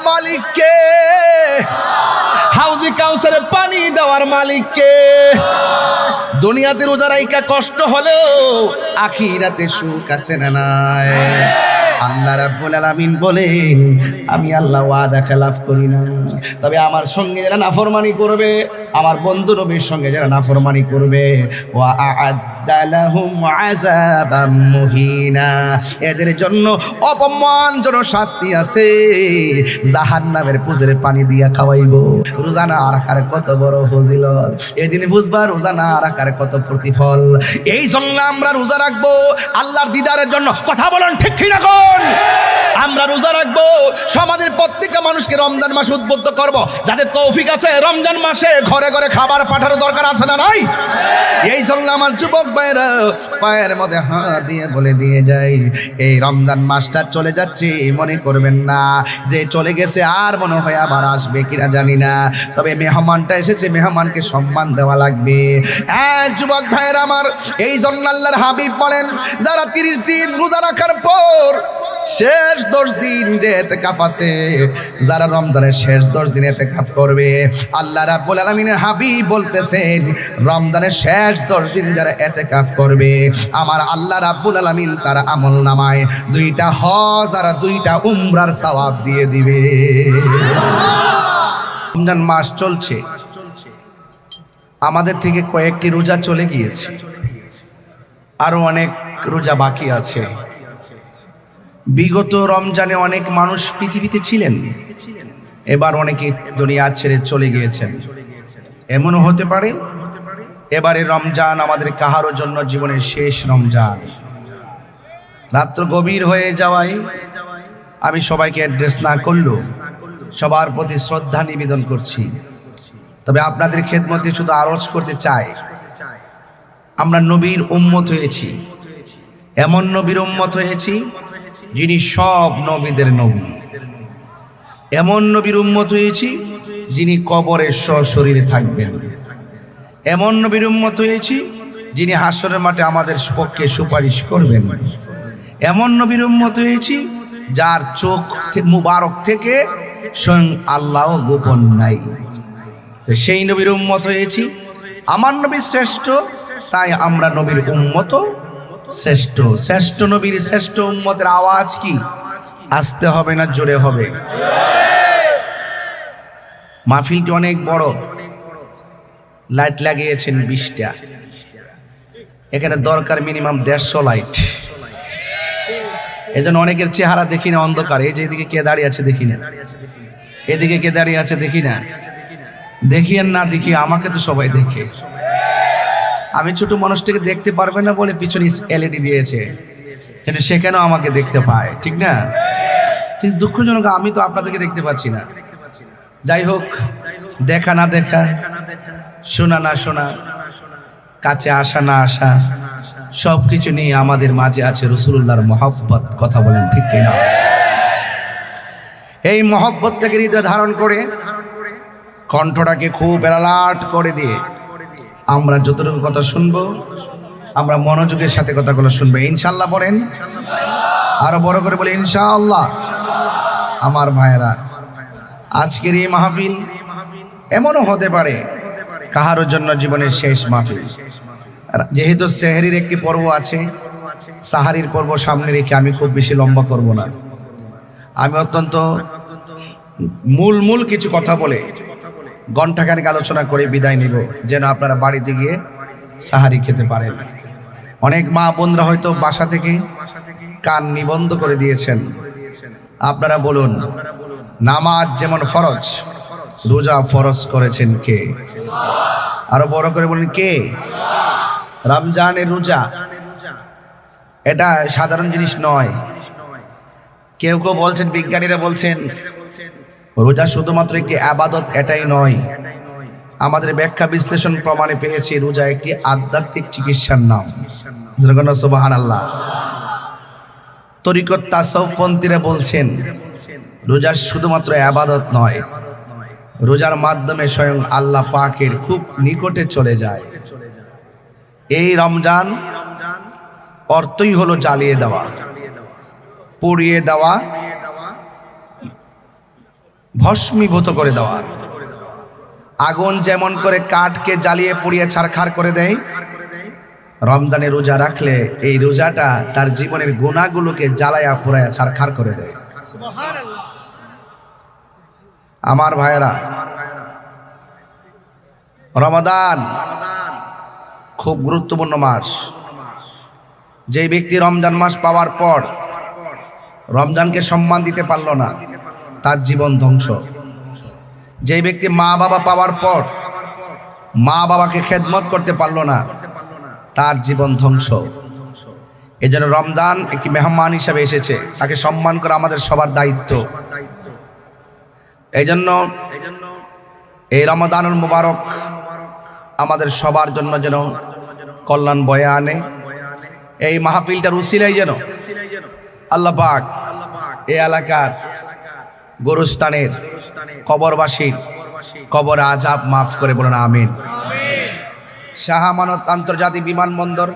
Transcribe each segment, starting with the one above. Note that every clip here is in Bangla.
মালিক কে? হাউজি কাউসারে পানি দেওয়ার মালিক কে? দুনিয়াতে রোজা রাইখা কষ্ট হলেও আখিরাতে সুখ আছে না নাই? আল্লাহ রাব্বুল আলামিন বলেন, আমি আল্লাহ ওয়াদা খেলাফ করি না। তবে আমার সঙ্গে যারা নাফরমানি করবে, আমার বন্ধু নবীর সঙ্গে যারা নাফরমানি করবে, ওয়া আ'আদ্দা লাহুম আযাবাম মুহিনা, এদের জন্য অপমানজনক শাস্তি আছে। জাহান্নামের পুজের পানি দিয়া খাওয়াইবো। রোজা না রাখার কত বড় ফজিলত, এদিন বুঝবা রোজা না রাখার কত প্রতিফল। এই জন্য আমরা রোজা রাখবো আল্লাহর দিদারের জন্য। কথা বলেন ঠিক কি না? আমরা রোজা রাখবো, সমাজের প্রত্যেকটা মানুষকে রমজান মাসে উদ্বুদ্ধ করব। যাদের তৌফিক আছে রমজান মাসে ঘরে ঘরে খাবার পাঠানোর দরকার আছে না নাই? এই জন্য আমার যুবক ভাইরা পায়ের মধ্যে হাত দিয়ে বলে দিয়ে যাই, এই রমজান মাসটা চলে যাচ্ছে মনে করবেন না যে চলে গেছে আর মনে হয় আবার আসবে কিনা জানি না। তবে মেহমানটা এসেছে, মেহমানকে সম্মান দেওয়া লাগবে। যুবক ভাইরা আমার, এই জন্য আল্লাহর হাবিব বলেন, যারা 30 দিন রোজা রাখার পর শেষ 10 দিন যে ইতিকাফ আছে, যারা রমজানের শেষ 10 দিন ইতিকাফ করবে, আল্লাহ রাব্বুল আলামিনের হাবিব বলতেছেন, রমজানের শেষ 10 দিন যারা ইতিকাফ করবে, আমার আল্লাহ রাব্বুল আলামিন তার আমলনামায় 2টা হজ আর 2টা উমরার সওয়াব দিয়ে দিবে। রমজান মাস চলছে, আমাদের থেকে কয়েকটি রোজা চলে গিয়েছে, আরো অনেক রোজা বাকি আছে। বিগত রমজানে অনেক মানুষ পৃথিবীতে ছিলেন, এবার অনেকে দুনিয়া ছেড়ে চলে গিয়েছেন। এমনও হতে পারে এবারে রমজান আমাদের কাহারোর জন্য জীবনের শেষ রমজান। রাত্র গভীর হয়ে যাওয়ায় আমি সবাইকে অ্যাড্রেস না করলেও সবার প্রতি শ্রদ্ধা নিবেদন করছি। তবে আপনাদের খেদমতে শুধু আরজ করতে চাই, আমরা নবীর উম্মত হয়েছি, এমন নবীর উম্মত হয়েছি যিনি সব নবীদের নবী। এমন নবীর উম্মত হয়েছি যিনি কবরে সশরীরে থাকবেন। এমন নবীর উম্মত হয়েছি যিনি হাসরের মাঠে আমাদের পক্ষে সুপারিশ করবেন। এমন নবীর উম্মত হয়েছি যার চোখ মুবারক থেকে স্বয়ং আল্লাহ গোপন নাই। তো সেই নবীর উম্মত হয়েছি। আমার নবী শ্রেষ্ঠ, তাই আমরা নবীর উম্মত শ্রেষ্ঠ। শ্রেষ্ঠ নবীর শ্রেষ্ঠ উম্মতের আওয়াজ কি? আসতে হবে না জোরে হবে? মাহফিলটি অনেক বড়, লাইট লাগিয়েছেন 20টা, এখানে দরকার মিনিমাম 150 লাইট। এজন্য অনেকের চেহারা দেখি না, অন্ধকার। এই যে এদিকে কে দাঁড়িয়ে আছে দেখি না, এদিকে কে দাঁড়িয়ে আছে দেখি না। দেখিয়েন না, দেখি আমাকে তো সবাই দেখে। আমি ছোট মানুষটাকে দেখতে পারবে না বলে পিছনে LED দিয়েছে, কিন্তু সেখানেও আমাকে দেখতে পায়, ঠিক না? কিন্তু দুঃখজনক আমি তো আপনাদেরকে দেখতে পাচ্ছি না। যাই হোক, দেখা না দেখা, শোনা না শোনা, কাছে আসা না আসা, সবকিছু নিয়ে আমাদের মাঝে আছে রাসূলুল্লাহর মহব্বত। কথা বলেন ঠিক কিনা? এই মহব্বতটাকে হৃদয়ে ধারণ করে কণ্ঠটাকে খুব এলালাট করে দিয়ে আমরা যতটুকু কথা শুনবো, আমরা মনোযোগের সাথে কথাগুলো শুনবো। ইনশাআল্লাহ বলেন, আরো বড় করে বলে ইনশাআল্লাহ। আমার ভাইয়েরা, আজকের এই মাহফিল এমনও হতে পারে কাহারোর জন্য জীবনের শেষ মাহফিল। যেহেতু সেহরির একটি পর্ব আছে, সাহারির পর্ব সামনে রেখে আমি খুব বেশি লম্বা করব না। আমি অত্যন্ত মূল কিছু কথা বলে ঘণ্টাখানেক আলোচনা করে বিদায় নিব, যেন আপনারা বাড়িতে গিয়ে সাহারি খেতে পারেন। অনেক মা বোনরা হয়তো বাসা থেকে কান নিবন্ধ করে দিয়েছেন। আপনারা বলুন, নামাজ যেমন ফরজ, রোজা ফরজ করেছেন কে? আরো বড় করে বলুন কে? রমজানের রোজা এটা সাধারণ জিনিস নয়। কেউ কেউ বলছেন, বিজ্ঞানীরা বলছেন রোজা শুধুমাত্র একটি আবাদত, এটাই নয়। আমাদের ব্যাখ্যা বিশ্লেষণ প্রমাণে পেয়েছি রোজা একটি আধ্যাত্মিক চিকিৎসার নাম। সুবহানাল্লাহ। তরিকত তাসাউফপন্থীরা বলছেন রোজা শুধুমাত্র আবাদত নয়, রোজার মাধ্যমে স্বয়ং আল্লাহ পাকের খুব নিকটে চলে যায়। এই রমজান অর্থই হলো জ্বালিয়ে দেওয়া, পুড়িয়ে দেওয়া, ভস্মীভূত করে দেওয়া। আগুন যেমন করে কাঠকে জ্বালিয়ে পুড়িয়ে ছারখার করে দেয়, রমজানে রোজা রাখলে এই রোজাটা তার জীবনের গুনাহগুলোকে জ্বালায়া পুড়ায়া ছারখার করে দেয়। আমার ভাইয়েরা, রমাদান খুব গুরুত্বপূর্ণ মাস। যে ব্যক্তি রমজান মাস পাওয়ার পর রমজানকে সম্মান দিতে পারল না, তার জীবন ধ্বংস। যে ব্যক্তি মা বাবা পাওয়ার পর মা বাবাকে খেদমত করতে পারল না, তার জীবন ধ্বংস। এই জন্য রমজান একটি মেহমান হিসাবে এসেছে, তাকে সম্মান করা আমাদের সবার দায়িত্ব। এই জন্য এই রমাদানুল মুবারক আমাদের সবার জন্য যেন কল্যাণ বয়ে আনে। এই মাহফিলটার উসিলায় যেন আল্লাহ পাক এই এলাকার গোরস্থানের কবরবাসীর কবর আযাব মাফ করে বলেন আমিন। শাহ আমানত আন্তর্জাতিক বিমানবন্দর,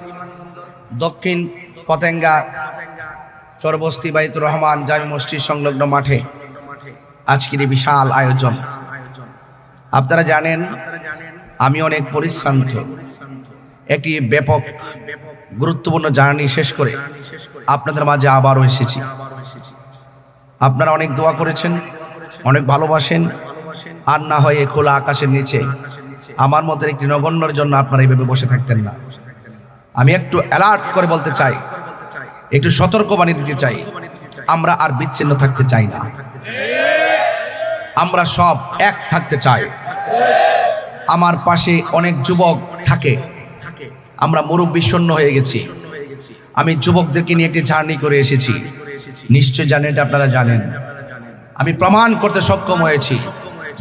দক্ষিণ পতেঙ্গা চরবস্তি বাইতুর রহমান জামি মসজিদ সংলগ্ন মাঠে আজকের এই বিশাল আয়োজন। আপনারা জানেন আমি অনেক পরিশ্রান্ত, একটি ব্যাপক গুরুত্বপূর্ণ জার্নি শেষ করে আপনাদের মাঝে আবারও এসেছি। আপনারা অনেক দোয়া করেছেন, অনেক ভালোবাসেন, আর না হয় খোলা আকাশের নিচে আমার মতো একটি নগণ্যর জন্য আপনারা এইভাবে বসে থাকতেন না। আমি একটু অ্যালার্ট করে বলতে চাই, একটু সতর্কবাণী দিতে চাই, আমরা আর বিচ্ছিন্ন থাকতে চাই না, আমরা সব এক থাকতে চাই। আমার পাশে অনেক যুবক থাকে, আমরা মুরব্বি শূন্য হয়ে গেছি। আমি যুবকদেরকে নিয়ে একটি জার্নি করে এসেছি, নিশ্চয় জানেন, এটা আপনারা জানেন। আমি প্রমাণ করতে সক্ষম হয়েছি,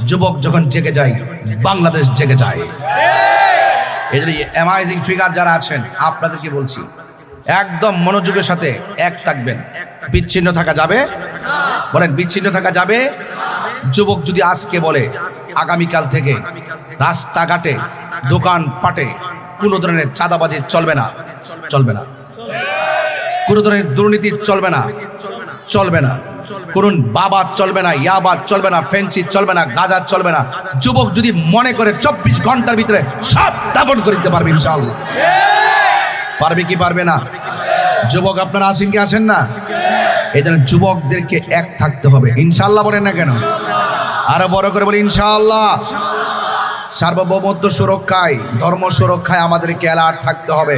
যুবক যখন জেগে যায় বাংলাদেশ জেগে যায়। এই জন্য অ্যামাইজিং ফিগার যারা আছেন আপনাদেরকে বলছি, একদম মনোযোগের সাথে এক থাকবেন। বিচ্ছিন্ন থাকা যাবে? বলেন বিচ্ছিন্ন থাকা যাবে? যুবক যদি আজকে বলে আগামীকাল থেকে রাস্তাঘাটে দোকান পাটে কোনো ধরনের চাঁদাবাজি চলবে না, চলবে না, কোনো ধরনের দুর্নীতি চলবে না, চলবে না, কোন বাবা চলবে না, ইয়াবা চলবে না, ফেন্সি চলবে না, গাঁজা চলবে না, যুবক যদি মনে করে 24 ঘন্টার ভিতরে সব দাফন করে দিতে পারবে ইনশাআল্লাহ। পারবে কি পারবে না? যুবক আপনারা আছেন কি আছেন না? এই জন্য যুবকদেরকে এক থাকতে হবে, ইনশাআল্লাহ বলেন না কেন? আরো বড় করে বলি ইনশাআল্লাহ। সার্বভৌমত্ব সুরক্ষায়, ধর্ম সুরক্ষায় আমাদেরকে অ্যালার্ট থাকতে হবে।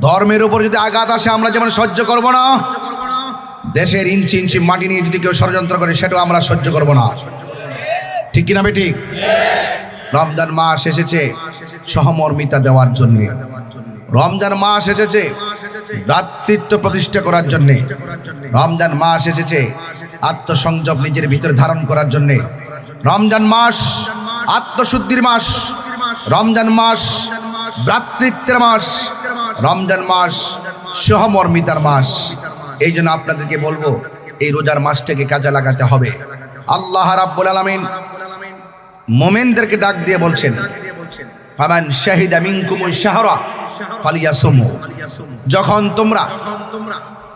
ধর্মের উপর যদি আঘাত আসে আমরা যেমন সহ্য করব না, দেশের ইঞ্চি ইঞ্চি মাটি নিয়ে যদি কেউ ষড়যন্ত্র করে সেটাও আমরা সহ্য করব না। ঠিক কিনা বেটি? রমজান মাস এসেছে সহমর্মিতা দেওয়ার জন্যে, রমজান মাস এসেছে ভ্রাতৃত্ব প্রতিষ্ঠা করার জন্যে, রমজান মাস এসেছে আত্মসংযম নিজের ভিতরে ধারণ করার জন্যে, রমজান মাস আত্মশুদ্ধির মাস, রমজান মাস ভ্রাতৃত্বের মাস, রমজান মাস সহমর্মিতার মাস। এই জন্য আপনাদেরকে বলবো এই রোজার মাসটাকে কাজে লাগাতে হবে। আল্লাহ রাব্বুল আলামিন মুমিনদেরকে ডাক দিয়ে বলছেন, ফামান শাহিদা মিনকুমুশ শাহরা ফালিয়াসুমু। যখন তোমরা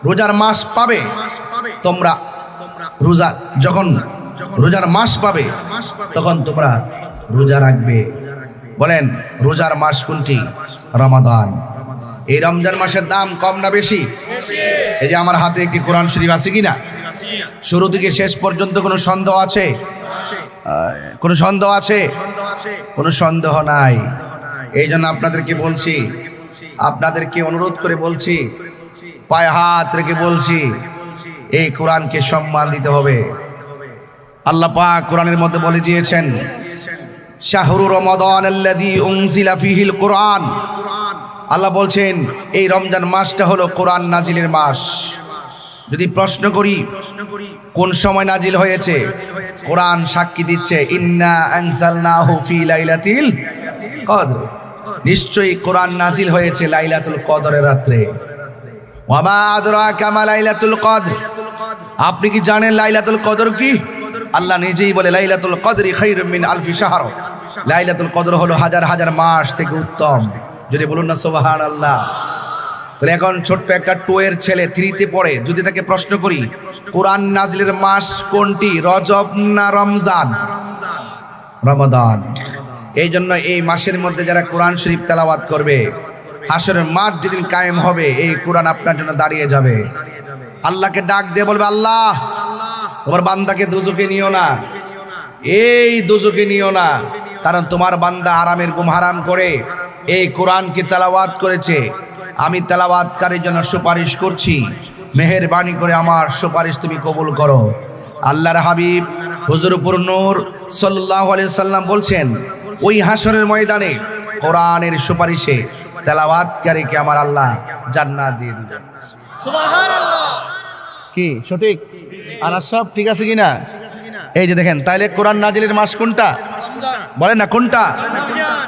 রোজার মাস পাবে, তোমরা রোজা যখন রোজার মাস পাবে তখন তোমরা রোজা রাখবে। বলেন রোজার মাস কোনটি? রমাদান। এই রমজান মাসের দাম কম না বেশি? এই যে আমার হাতে একটি কোরআন শরীফ আছে কিনা, শুরু থেকে শেষ পর্যন্ত কোনো সন্দেহ আছে? কোনো সন্দেহ আছে? কোনো সন্দেহ নাই। এই জন্য আপনাদেরকে বলছি, আপনাদেরকে অনুরোধ করে বলছি, পায়ে হাত রেখে বলছি, এই কোরআনকে সম্মান দিতে হবে। আল্লাহ পাক কোরআনের মধ্যে বলে দিয়েছেন, শাহরু রমাদানাল্লাযী উনজিলা ফীহিল কোরআন। আল্লাহ বলছেন এই রমজান মাসটা হলো কোরআন নাজিলের মাস। যদি প্রশ্ন করি কোন সময় নাজিল হয়েছে, কোরআন সাক্ষী দিচ্ছে, ইন্না আনজালনাহু ফি লাইলাতিল কদর। নিশ্চয়ই কোরআন নাজিল হয়েছে লাইলাতুল কদরের রাতে। ওয়া মা আদরাকা মা লাইলাতুল কদর। আপনি কি জানেন লাইলাতুল কদর কি? আল্লাহ নিজেই বলে, লাইলাতুল কদরি খায়রুম মিন আলফি শাহর। লাইলাতুল কদর হলো হাজার হাজার মাস থেকে উত্তম। যদি বলুন না সুবহানাল্লাহ। তাহলে এখন ছোট্ট একটা 2 এর ছেলে 3-তে পড়ে, যদি তাকে প্রশ্ন করি কোরআন নাজিলের মাস কোনটি, রজব না রমজান? রমাদান। এই জন্য এই মাসের মধ্যে যারা কোরআন শরীফ তেলাওয়াত করবে, হাসরের মাঠ যেদিন কায়েম হবে এই কোরআন আপনার জন্য দাঁড়িয়ে যাবে। আল্লাহকে ডাক দিয়ে বলবে, আল্লাহ তোমার বান্দাকে দোজখে নিও না, এই দোজখে নিও না, কারণ তোমার বান্দা আরামের ঘুম হারাম করে এই কোরআনকে তেলাওয়াত করেছে। আমি তেলাওয়াতকারীর জন্য সুপারিশ করছি, মেহেরবানি করে আমার সুপারিশ তুমি কবুল করো। আল্লাহর হাবিব হুজুরপুর নূর সাল্লাল্লাহু আলাইহি সাল্লাম বলছেন, ওই হাসরের ময়দানে কোরআনের সুপারিশে তেলাওয়াতকারীকে আমার আল্লাহ জান্নাত দিয়ে দিবেন। সুবহানাল্লাহ। কি সঠিক? আর সব ঠিক আছে কিনা? এই যে দেখেন, তাইলে কোরআন নাজিলের মাস কোনটা বলেন না, কোনটা?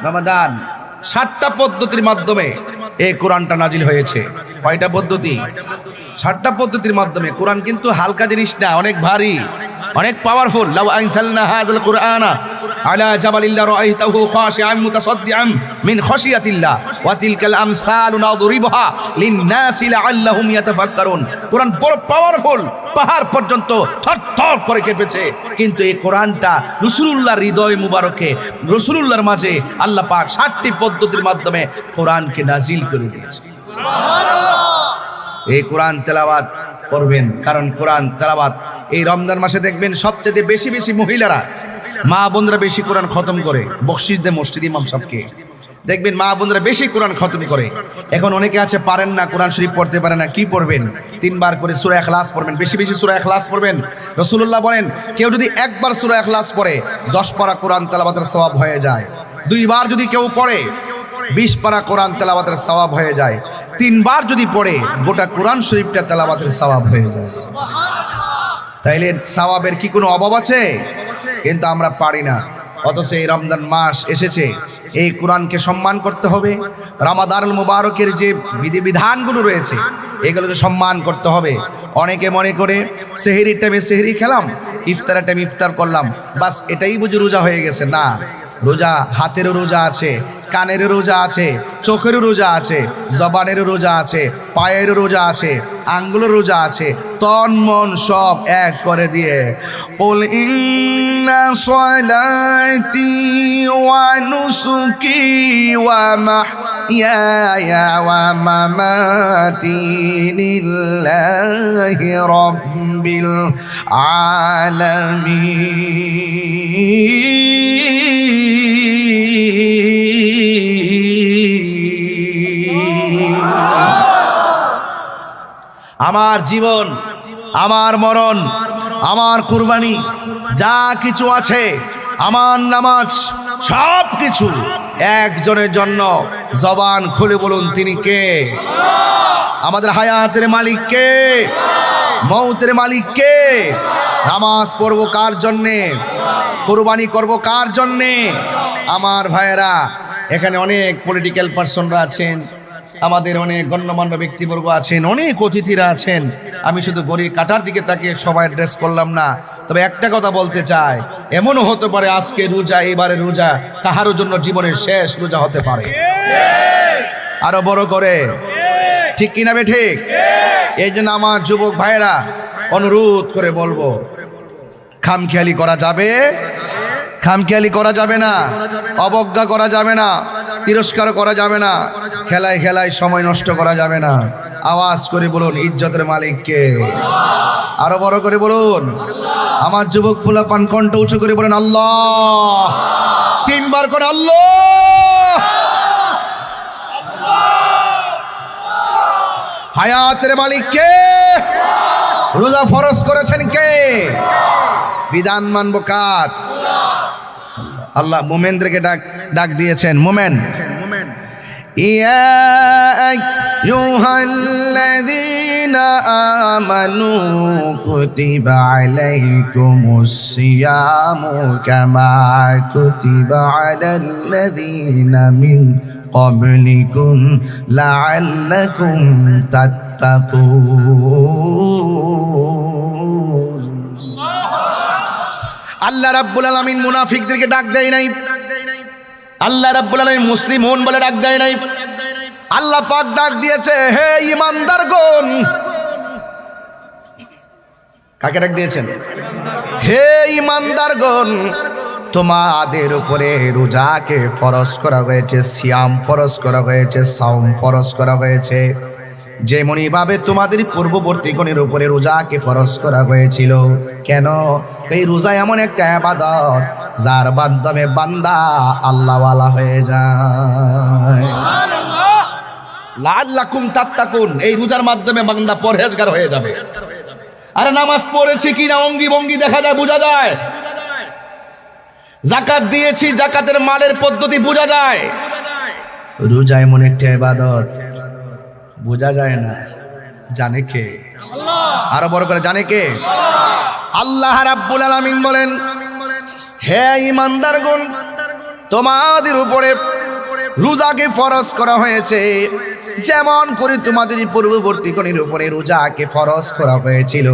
রমাদান। 7টা পদ্ধতির মাধ্যমে এই কোরআনটা নাজিল হয়েছে। কয়টা পদ্ধতি? 7টা পদ্ধতির মাধ্যমে। কোরআন কিন্তু হালকা জিনিস না, অনেক ভারী, অনেক পাওয়ারফুল। লাউ আনসালনা হাযাল কুরআনা আলা জাবালিন লারাআইতাহু খাশিআন মুতাসাদ্দিআন মিন খাশিয়াতিল্লাহ ওয়া তিলকাল আমসালু নাদরিবুহা লিন-নাসি লাআল্লাহুম ইয়াতাফাক্কারুন। কোরআন বড় পাওয়ারফুল, পাহাড় পর্যন্ত থরথর করে কেঁপেছে, কিন্তু এই কোরআনটা রাসূলুল্লাহর হৃদয় মুবারকে, রাসূলুল্লাহর মাঝে আল্লাহ পাক 7টি পদ্ধতির মাধ্যমে কোরআনকে নাজিল করে দিয়েছে। সুবহানাল্লাহ। এই কোরআন তেলাওয়াত করবেন, কারণ কোরআন তেলাওয়াত এই রমজান মাসে দেখবেন সবচেয়ে বেশি বেশি মহিলারা, মা বোনরা বেশি কোরআন খতম করে। বকশিশ দে মসজিদ ইমাম সাহেবকে দেখবেন মা বোনরা বেশি কোরআন খতম করে। এখন অনেকে আছে পারেন না, কোরআন শরীফ পড়তে পারে না, কি পড়বেন? 3 বার করে সূরা ইখলাস পড়বেন, বেশি বেশি সূরা ইখলাস পড়বেন। রাসূলুল্লাহ বলেন, কেউ যদি 1 বার সূরা ইখলাস পড়ে 10 পারা কোরআন তেলাওয়াতের সওয়াব হয়ে যায়। 2 বার যদি কেউ পড়ে 20 পারা কোরআন তেলাওয়াতের সওয়াব হয়ে যায়। 3 বার যদি পড়ে গোটা কোরআন শরীফটা তেলাওয়াতের সওয়াব হয়ে যায়। তাইলে সওয়াবের কি কোনো অভাব আছে? কিন্তু আমরা পারি না। অথচ এই রমজান মাস এসেছে, এই কোরআনকে সম্মান করতে হবে। রমাদানুল মুবারকের যে বিধিবিধানগুলো রয়েছে এগুলোকে সম্মান করতে হবে। অনেকে মনে করে সেহরির টাইমে সেহরি খেলাম, ইফতারের টাইমে ইফতার করলাম, বাস এটাই বুঝি রোজা হয়ে গেছে। না, রোজা হাতেরও রোজা আছে, কানেরও রোজা আছে, চোখেরও রোজা আছে, জবানেরও রোজা আছে, পায়েরও রোজা আছে, আঙ্গুলের রোজা আছে, তন মন সব এক করে দিয়ে কুল ইন্না সলাতি ওয়া নুসুকি ওয়া মাহইয়ায়া ওয়া মামাতি লিল্লাহি রাব্বিল আলামিন। আমার জীবন, আমার মরণ, আমার কুরবানি, যা কিছু আছে, আমার নামাজ, সব কিছু একজনের জন্য। জবান খুলে বলুন, তিনি কে? আমাদের হায়াতের মালিক কে? মৌতের মালিক কে? নামাজ পড়বো কার জন্যে? কুরবানি করব কার জন্যে? আমার ভাইয়েরা, এখানে অনেক পলিটিক্যাল পার্সনরা আছেন, আমাদের অনেক গণ্যমান্য ব্যক্তিবর্গ আছেন, অনেক অতিথিরা আছেন। আমি শুধু ঘড়ির কাটার দিকে তাকে সবাই ড্রেস করলাম না। তবে একটা কথা বলতে চাই, এমনও হতে পারে আজকে রোজা, এবারে রোজা কাহারও জন্য জীবনের শেষ রোজা হতে পারে। আরো বড় করে, ঠিক কিনা বে ঠিক? এই জন্য আমার যুবক ভাইয়েরা অনুরোধ করে বলবো, খামখেয়ালি করা যাবে, খামখেয়ালি করা যাবে না, অবজ্ঞা করা যাবে না, তিরস্কার করা যাবে না, খেলায় খেলায় সময় নষ্ট করা যাবে না। আওয়াজ করে বলুন, ইজ্জতের মালিক কে? আরো বড় করে বলুন। আমার যুবক পোলাপান কণ্ঠ উঁচু করে বলেন, আল্লাহ। 3 বার করে আল্লাহ। হায়াতের মালিক কে? রোজা ফরজ করেছেন কে? বিধান মানব কার? আল্লাহ। মোমেনদেরকে ডাক দিয়েছেন, মোমেন। ইয়া আইয়ুহাল্লাযীনা আমানু কুতিবা আলাইকুমুস সিয়ামু কামা কুতিবা আলাল্লাযীনা মিন ক্বাবলিকুম লাআল্লাকুম তাত্তাকুন। আল্লাহ রাব্বুল আলামিন মুনাফিকদেরকে ডাক দেয় নাই, আল্লাহ রাব্বুল আলামিন মুসলিম হন বলে ডাক দেয় নাই, আল্লাহ পাক ডাক দিয়েছে, হে ঈমানদারগণ। কাকে ডাক দিয়েছেন? হে ঈমানদারগণ, তোমাদের উপরে রোজাকে ফরজ করা হয়েছে, সিয়াম ফরজ করা হয়েছে, সাওম ফরজ করা হয়েছে। যেমনি ভাবে তোমাদের পূর্ববর্তীগণের উপরে রোজাকে ফরজ করা হয়েছিল। কেন? এই রোজা এমন একটা ইবাদত যার মাধ্যমে বান্দা আল্লাহওয়ালা হয়ে যায়। লাআল্লাকুম তাত্তাকুন, এই রোজার মাধ্যমে বান্দা পরহেজগার হয়ে যাবে। আরে নামাজ পড়েছি কিনা অঙ্গি ভঙ্গি দেখা যায়, বোঝা যায়। যাকাত দিয়েছি, যাকাতের মালের পদ্ধতি বোঝা যায়। রোজা এমন একটা ইবাদত বোঝা যায় না, জানে কে? আরো বড় করে জানে কে? আল্লাহ রাব্বুল আলামিন বলেন, হে ঈমানদারগণ, তোমাদের উপরে রোজাকে ফরজ করা হয়েছে যেমন করে তোমাদের পূর্ববর্তীগণের উপরে রোজাকে ফরজ করা হয়েছিল।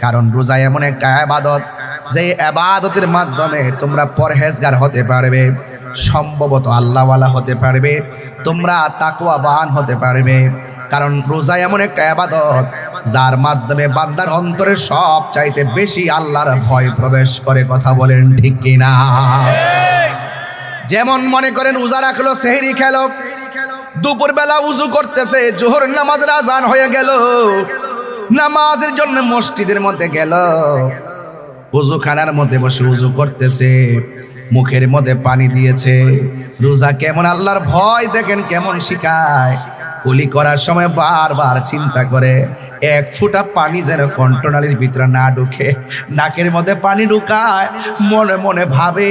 কারণ রোজা এমন একটা ইবাদত যে ইবাদতের মাধ্যমে তোমরা পরহেজগার হতে পারবে, সম্ভবত আল্লাহওয়ালা হতে পারবে, তোমরা তাকওয়াবান হতে পারবে। কারণ রোজা এমন একটা ইবাদত যার মাধ্যমে বান্দার অন্তরে সব চাইতে বেশি আল্লাহর ভয় প্রবেশ করে। কথা বলেন ঠিক কিনা? যেমন মনে করেন রোজা রাখলো, সেহরি খেলো, দুপুরবেলা উজু করতেছে, জোহর নামাজের আজান হয়ে গেল, নামাজের জন্য মসজিদের মধ্যে গেল, উজুখানার মধ্যে বসে উজু করতেছে, মুখের মধ্যে পানি দিয়েছে। রোজা কেমন আল্লাহর ভয় দেখেন কেমন শিখায়। কুলি করার সময় বারবার চিন্তা করে এক ফোঁটা পানি যেন কণ্ঠনালীর ভিতরে না ঢুকে, নাকের মধ্যে পানি ঢুকায়, মনে মনে ভাবে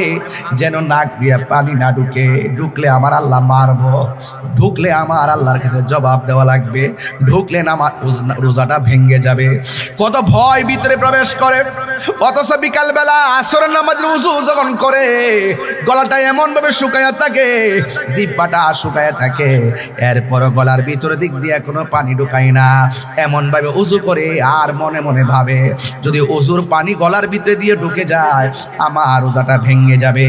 যেন নাক দিয়ে পানি না ঢুকে, ঢুকলে আমার আল্লাহ মারবো, ঢুকলে আমার আল্লাহর কাছে জবাব দেওয়া লাগবে, ঢুকলে না আমার রোজাটা ভেঙে যাবে। কত ভয় ভিতরে প্রবেশ করে। অথচ বিকালবেলা আসরের নামাজের উজু যখন করে, গলাটা এমন ভাবে শুকায়া থাকে, জিহ্বাটা শুকায়া থাকে, এরপর গলার ভিতর দিক দিয়ে কোনো পানি ঢুকায় না, এমন ভাবে উজু করে আর মনে মনে ভাবে যদি উজুর পানি গলার ভিতরে দিয়ে ঢুকে যায় আমার রোজাটা ভেঙে যাবে।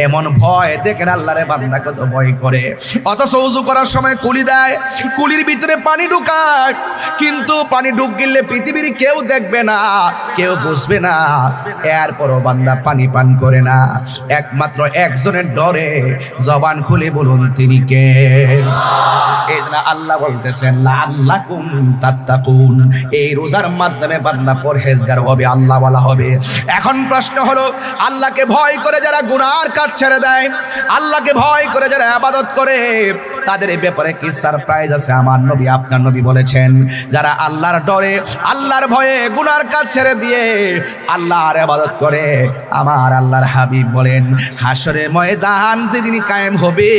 এমন ভয় দেখেন আল্লাহরে বান্দা কত ভয় করে। অথচ উজু করার সময় কুলি দেয়, কুলির ভিতরে পানি ঢুকায়, কিন্তু পানি ঢুক গেলে পৃথিবীর কেউ দেখবে না, কেউ বুঝবে না, এরপরও বান্দা পানি পান করে না। একমাত্র একজনের ডরে জবান খুলে বলুন তিনি কে? এই জন্য আল্লাহ বলতেছেন লাআল্লাকুম তাত্তাকুন, এই রোজার মাধ্যমে বান্দা পরহেজগার হবে, আল্লাহওয়ালা হবে। এখন প্রশ্ন হলো, আল্লাহকে ভয় করে যারা গুনার কাজ ছেড়ে দেয়, আল্লাহকে ভয় করে যারা ইবাদত করে, তাদের এই ব্যাপারে কি সারপ্রাইজ আছে? আমার নবী আপনার নবী বলেছেন, যারা আল্লাহর ডরে, আল্লাহর ভয়ে গুনার কাজ ছেড়ে দিয়ে আল্লাহর ইবাদত করে, আমার আল্লাহর হাবিব বলেন হাসরের ময়দান যেদিন কায়েম হবে,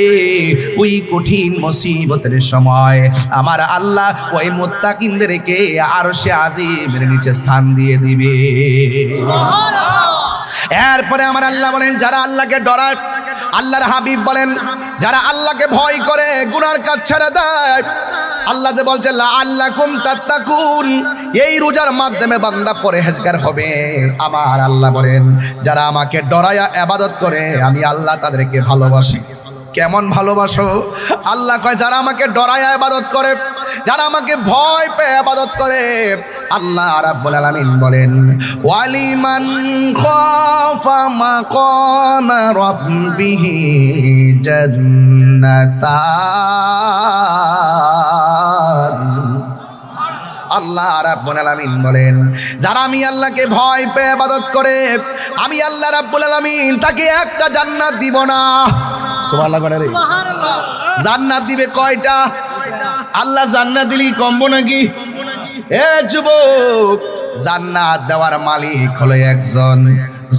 ওই কঠিন মুসিবতের সময় আমার আল্লাহ ওই মুত্তাকিনদেরকে আরশে আজিমের নিচে স্থান দিয়ে দিবে। এরপরে আমার আল্লাহ বলেন, যারা আল্লাহকে ডরায়, আল্লাহর হাবিব বলেন যারা আল্লাহকে ভয় করে গুনার কাজ ছেড়ে দেয়, আল্লাহ যে বলছে লাআল্লাকুম তাত্তাকুন, এই রোজার মাধ্যমে বান্দা পরহেজগার হবে। আমার আল্লাহ বলেন যারা আমাকে ডরায়া ইবাদত করে আমি আল্লাহ তাদেরকে ভালোবাসি। কেমন ভালোবাসো? আল্লাহ কয় যারা আমাকে ডরায়া ইবাদত করে, যারা আমাকে ভয় পেয়ে ইবাদত করে, আল্লাহ রাব্বুল আলামিন বলেন ওয়ালিমান খাফা মাকাম রাব্বিহি জান্নাতান। আল্লাহ রাব্বুল আলামিন বলেন যারা আমি আল্লাহকে ভয় পেয়ে ইবাদত করে, আমি আল্লাহ রাব্বুল আলামিন তাকে একটা জান্নাত দিব না। সুবহানাল্লাহ। জান্নাত দিবে কয়টা? আল্লাহ জান্নাত দিলি কমবো নাকি? এ যুবক, জান্নাত দেওয়ার মালিক হলো একজন,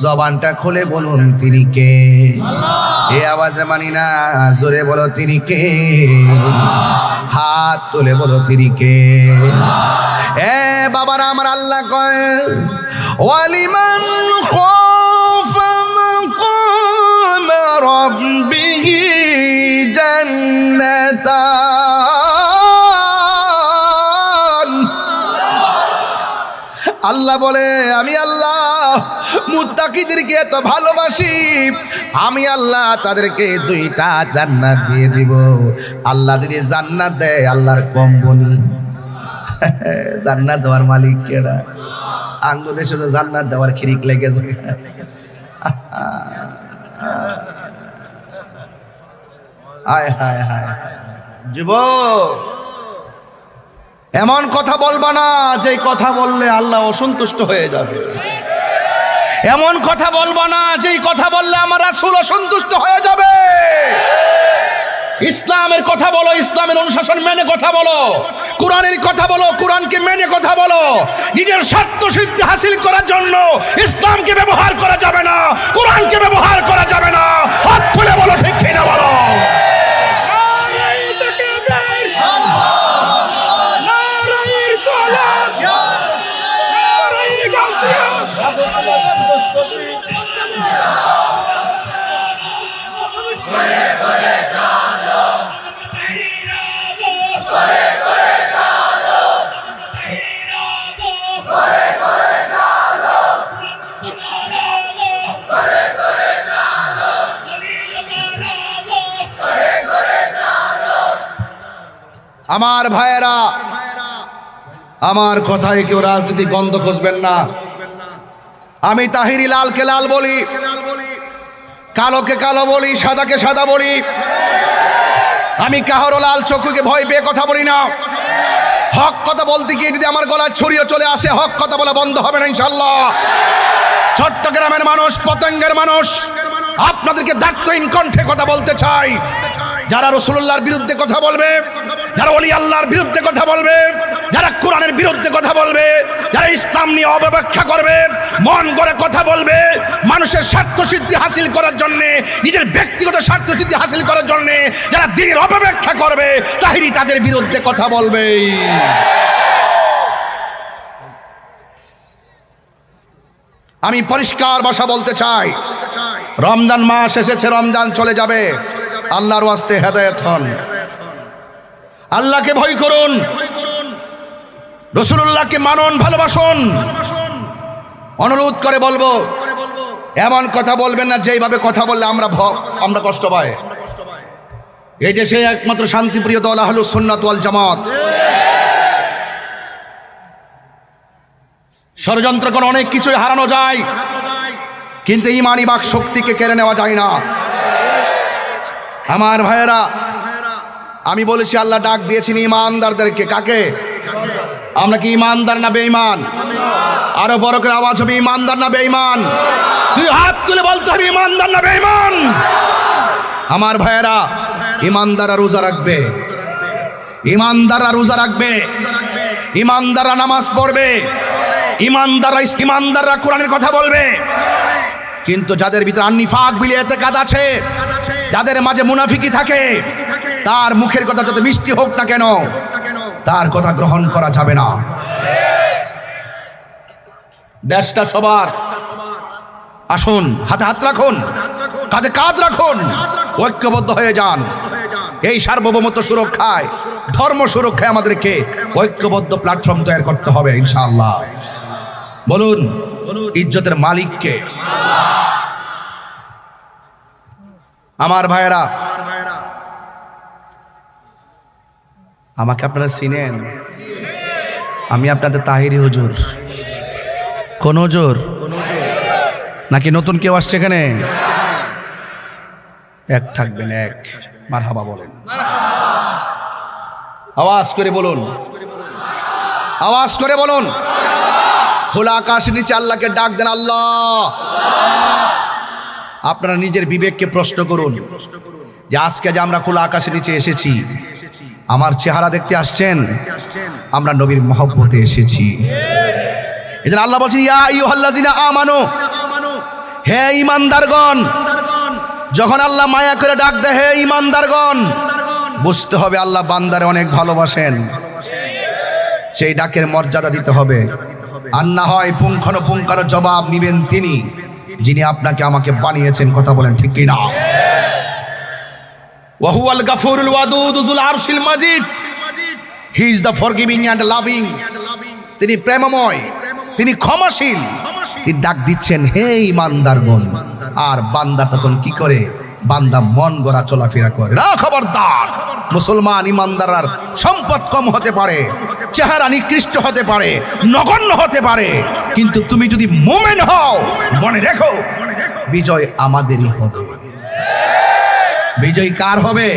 জবানটা খুলে বলুন তিনি কে? এ আওয়াজে মানি না, জোরে বলো তিনি কে? হাত তুলে বলো তিনি কে? এ বাবারা, আমার আল্লাহ কয় ওয়ালিমান খাফা মাকাম রাব্বিহি জান্নাতান। আল্লাহ বলে আমি আল্লাহ মুত্তাকিদেরকে এত ভালোবাসি, আমি আল্লাহ তাদেরকে 2টা জান্নাত দিয়ে দিব। আল্লাহ যদি জান্নাত দেয় আল্লাহর কম বনি? জান্নাত দেওয়ার মালিক কেডা? আঙ্গু দেশে তো জান্নাত দেওয়ার খিরিক লেগেছে। হায় হায় হায় যুবক, এমন কথা বলবা না যে কথা বললে আল্লাহ অসন্তুষ্ট হয়ে যাবে। এমন কথা বলবা না যে কথা বললে আমার রাসূল অসন্তুষ্ট হয়ে যাবে। ইসলামের কথা বলো, ইসলামের অনুশাসন মেনে কথা বলো, কোরআনের কথা বলো, কোরআনকে মেনে কথা বলো। নিজের স্বার্থ সিদ্ধি হাসিল করার জন্য ইসলামকে ব্যবহার করা যাবে না, কোরআনকে ব্যবহার করা যাবে না। হাত তুলে বলো ঠিক কিনা বলো। আমার ভাইয়েরা, আমার কথায় কেউ রাজনীতি গন্ধ খুঁজবেন না। আমি তাহিরি লালকে লাল বলি, কালোকে কালো বলি, সাদাকে সাদা বলি। আমি কাহারও লাল চক্ষুকে ভয় পেয়ে কথা বলি না। হক কথা বলতে গিয়ে যদি আমার গলায় ছড়িয়ে চলে আসে, হক কথা বলা বন্ধ হবে না ইনশাল্লাহ। চট্টগ্রামের মানুষ, পতেঙ্গের মানুষ, আপনাদেরকে দায়িত্বহীন কণ্ঠে কথা বলতে চাই। যারা রাসূলুল্লাহর বিরুদ্ধে কথা বলবে, যারা ওলি আল্লাহর বিরুদ্ধে কথা বলবে, যারা কোরআনের বিরুদ্ধে কথা বলবে, যারা ইসলাম নিয়ে অপব্যাখ্যা করবে, মন গড়ে কথা বলবে, মানুষের স্বার্থ সিদ্ধি হাসিল করার জন্য, নিজের ব্যক্তিগত স্বার্থ সিদ্ধি হাসিল করার জন্য যারা দ্বীনের অপব্যাখ্যা করবে, তাহিরি তাদের বিরুদ্ধে কথা বলবে। আমি পরিষ্কার ভাষা বলতে চাই, রমজান মাস এসেছে, রমজান চলে যাবে। আল্লাহর ওয়াস্তে হেদায়েত হন, আল্লাহকে ভয় করুন, রাসূলুল্লাহকে মানুন, ভালোবাসুন। অনুরোধ করে বলবো, এমন কথা বলবেন না যেইভাবে কথা বললে আমরা কষ্ট পাই। এই দেশে একমাত্র শান্তিপ্রিয় দল আহলুস সুন্নাত ওয়াল জামাত। ষড়যন্ত্র করে অনেক কিছুই হারানো যায়, কিন্তু ঈমানি বাক শক্তিকে কেড়ে নেওয়া যায় না। আমার ভাইয়েরা, আমি বলেছি আল্লাহ ডাক দিয়েছেন ইমানদারদেরকে। কাকে? আমরা কি ইমানদার না বেঈমান? আরো বড় করে আওয়াজ হবে, ইমানদার না বেঈমান? তুই হাত তুলে বলতে হবে, ইমানদার না বেঈমান? আমার ভাইয়েরা, ইমানদাররা রোজা রাখবে, ইমানদাররা রোজা রাখবে, ইমানদাররা নামাজ পড়বে, ইমানদাররা কোরআনের কথা বলবে। কিন্তু যাদের ভিতরে নিফাক বিলিয়াতে কাদ আছে, যাদের মাঝে মুনাফিকি থাকে, তার মুখের কথা যত মিষ্টি হোক না কেন, তার কথা গ্রহণ করা যাবে না। দেশটা সবার। আসুন, হাতে হাত রাখুন, কাঁধে কাঁধ রাখুন, ঐক্যবদ্ধ হয়ে যান। এই সার্বভৌমত্ব সুরক্ষায়, ধর্ম সুরক্ষায় আমাদেরকে ঐক্যবদ্ধ প্ল্যাটফর্ম তৈরি করতে হবে ইনশাআল্লাহ। বলুন, ইজ্জতের মালিককে? আমার ভাইয়েরা, আমাকে আপনারা চিনেন? আমি আপনাদের তাহিরি হুজুর। কোন হুজুর? নাকি নতুন কেউ আসছে এখানে? এক থাকবেন, এক। মারহাবা বলেন, আওয়াজ করে বলুন, আওয়াজ করে বলুন। খোলা আকাশের নিচে আল্লাহকে ডাক দেন, আল্লাহ। আপনারা নিজের বিবেককে প্রশ্ন করুন যে আজকে যে আমরা খোলা আকাশের নিচে এসেছি, আমার চেহারা দেখতে আসছেন? আমরা নবীর মহব্বতে এসেছি। এজন্য আল্লাহ বলছেন, ইয়া আইয়ুহাল্লাযিনা আমানু, হে ঈমানদারগণ। যখন আল্লাহ মায়া করে ডাক দেয়, হে ঈমানদারগণ, বুঝতে হবে আল্লাহ বান্দারে অনেক ভালোবাসেন। সেই ডাকের মর্যাদা দিতে হবে। আর না হয় পুঙ্খানুপুঙ্খানু জবাব নিবেন তিনি, যিনি আপনাকে আমাকে বানিয়েছেন। কথা বলেন ঠিক কি না? ওয়া হুয়াল গাফুরুল ওয়াদুদ যুল আরশিল মাজিদ। He is the forgiving and loving. তিনি প্রেমময়, তিনি ক্ষমাশীল, তিনি ডাক দিচ্ছেন, হে ইমানদারগণ। আর বান্দা তখন কি করে? বান্দা মন গড়া চলাফেরা করে না। খবরদার, মুসলমান ইমানদার সম্পদ কম হতে পারে, চেহারা নিকৃষ্ট হতে পারে, নগণ্য হতে পারে, কিন্তু তুমি যদি মুমিন হও, মনে রেখো বিজয় আমাদেরই হবে। বিজয় কার হবে?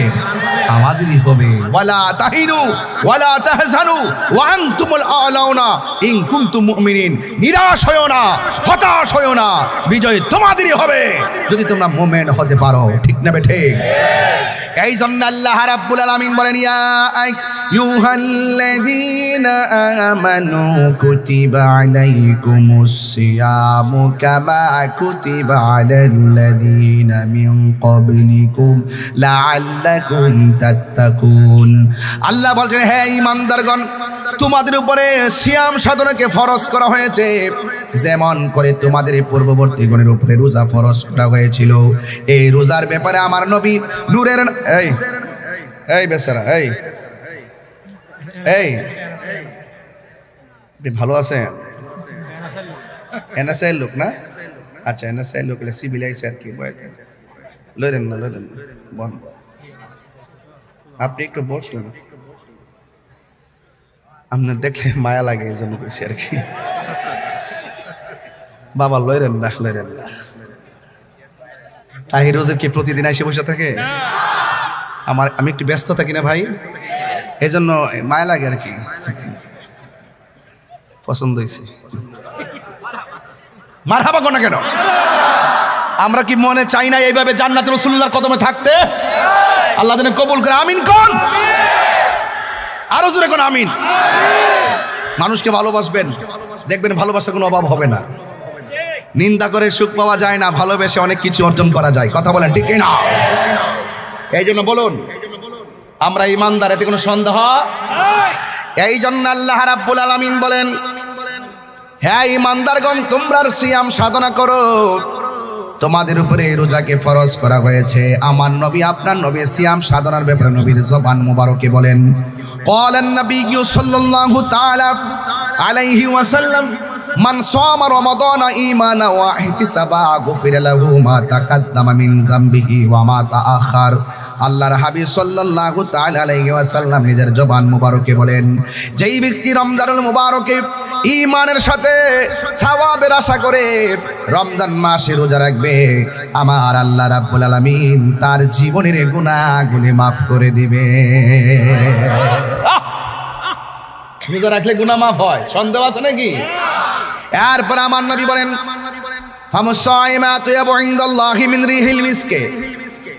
আমাদেরই হবে। ওয়ালা তাহিনু ওয়ালা তাহজানু ওয়া আনতুমুল আলাউনা ইন কুনতুম মুমিনিন। নিরাশ হয়ো না, হতাশ হয়ো না, বিজয় তোমাদেরই হবে যদি তোমরা মুমিন হতে পারো। ঠিক না বেঠে? এই জন্য আল্লাহ রাব্বুল আলামিন বলেন, ইয়া আইয়ুহাল্লাযীনা আমানু কুতিবা আলাইকুমুস সিয়ামু কামা কুতিবা আলাল্লাযীনা মিন ক্বাবলিকুম লাআল্লাকুম তাত্তাকুন। আল্লাহ বলছেন, হে ঈমানদারগণ, তোমাদের উপরে সিয়াম সাধনাকে ফরজ করা হয়েছে, যেমন করে তোমাদের পূর্ববর্তী গণের উপরে রোজা ফরজ করা হয়েছিল। এই রোজার ব্যাপারে আমার নবী নূরের এই বেচারা এই ভালো আছেন? এনএসআই লোক না? আচ্ছা, এনএসআই লোক সিভিল আইসি আর কি বয়াতে লইলেন না বন। আপনি একটু বসলেন, আপনার দেখলে মায়া লাগে, এই জন্য কইছি আর কি। বাবা লইলেন না। তাহির রোজের কি প্রতিদিন এসে বসে থাকে? আমি একটু ব্যস্ত থাকি না ভাই, এই জন্য মায়া লাগে আর কি। পছন্দ হয়েছে, মারহাবা কোন কেন? আমরা কি মনে চাই না এইভাবে জান্নাতুল রাসূলুল্লাহর কদমে থাকতে? আল্লাহ যেন কবুল করে। আমিন কোন? আরো জোরে কোন আমিন। মানুষকে ভালোবাসবেন, দেখবেন ভালোবাসার কোনো অভাব হবে না। নিন্দা করে সুখ পাওয়া যায় না, ভালোবেসে অনেক কিছু অর্জন করা যায়। কথা বলেন ঠিক না? এই জন্য বলুন, আমরা ইমানদার, এতে কোনো সন্দেহ? এই জন্য আল্লাহ রাব্বুল আলামিন বলেন, হ্যাঁ ইমানদারগণ, তোমরা সিয়াম সাধনা করো, তোমাদের উপরে রোজাকে ফরজ করা হয়েছে। আমার নবী, আপনার নবী সিয়াম সাধনার ব্যাপারে নবীর জবান মুবারকে বলেন, ক্বালান নাবিয়্যু সাল্লাল্লাহু তাআলা আলাইহি ওয়াসাল্লাম, মান সামা রমাদানা ঈমানা ওয়া ইহতিসাবা গুফিরা লাহু মা তাকাদ্দামা মিন যামবিহি ওয়া মা তাআখার। আল্লাহর হাবিব সাল্লাল্লাহু তাআলা আলাইহি ওয়াসাল্লাম নিজের জবান মুবারকে বলেন, যেই ব্যক্তি রমজানুল মুবারকে ঈমানের সাথে সওয়াবের আশা করে রমজান মাসে রোজা রাখবে, আমার আল্লাহ রাব্বুল আলামিন তার জীবনের গুনাহগুলি মাফ করে দিবে। রোজা রাখলে গুনাহ মাফ হয়, সন্দেহ আছে নাকি? এরপর আমার নবী বলেন, ফামুসাইমাতু ইয়াবু ইনদাল্লাহি মিন রিহিল মিসকে।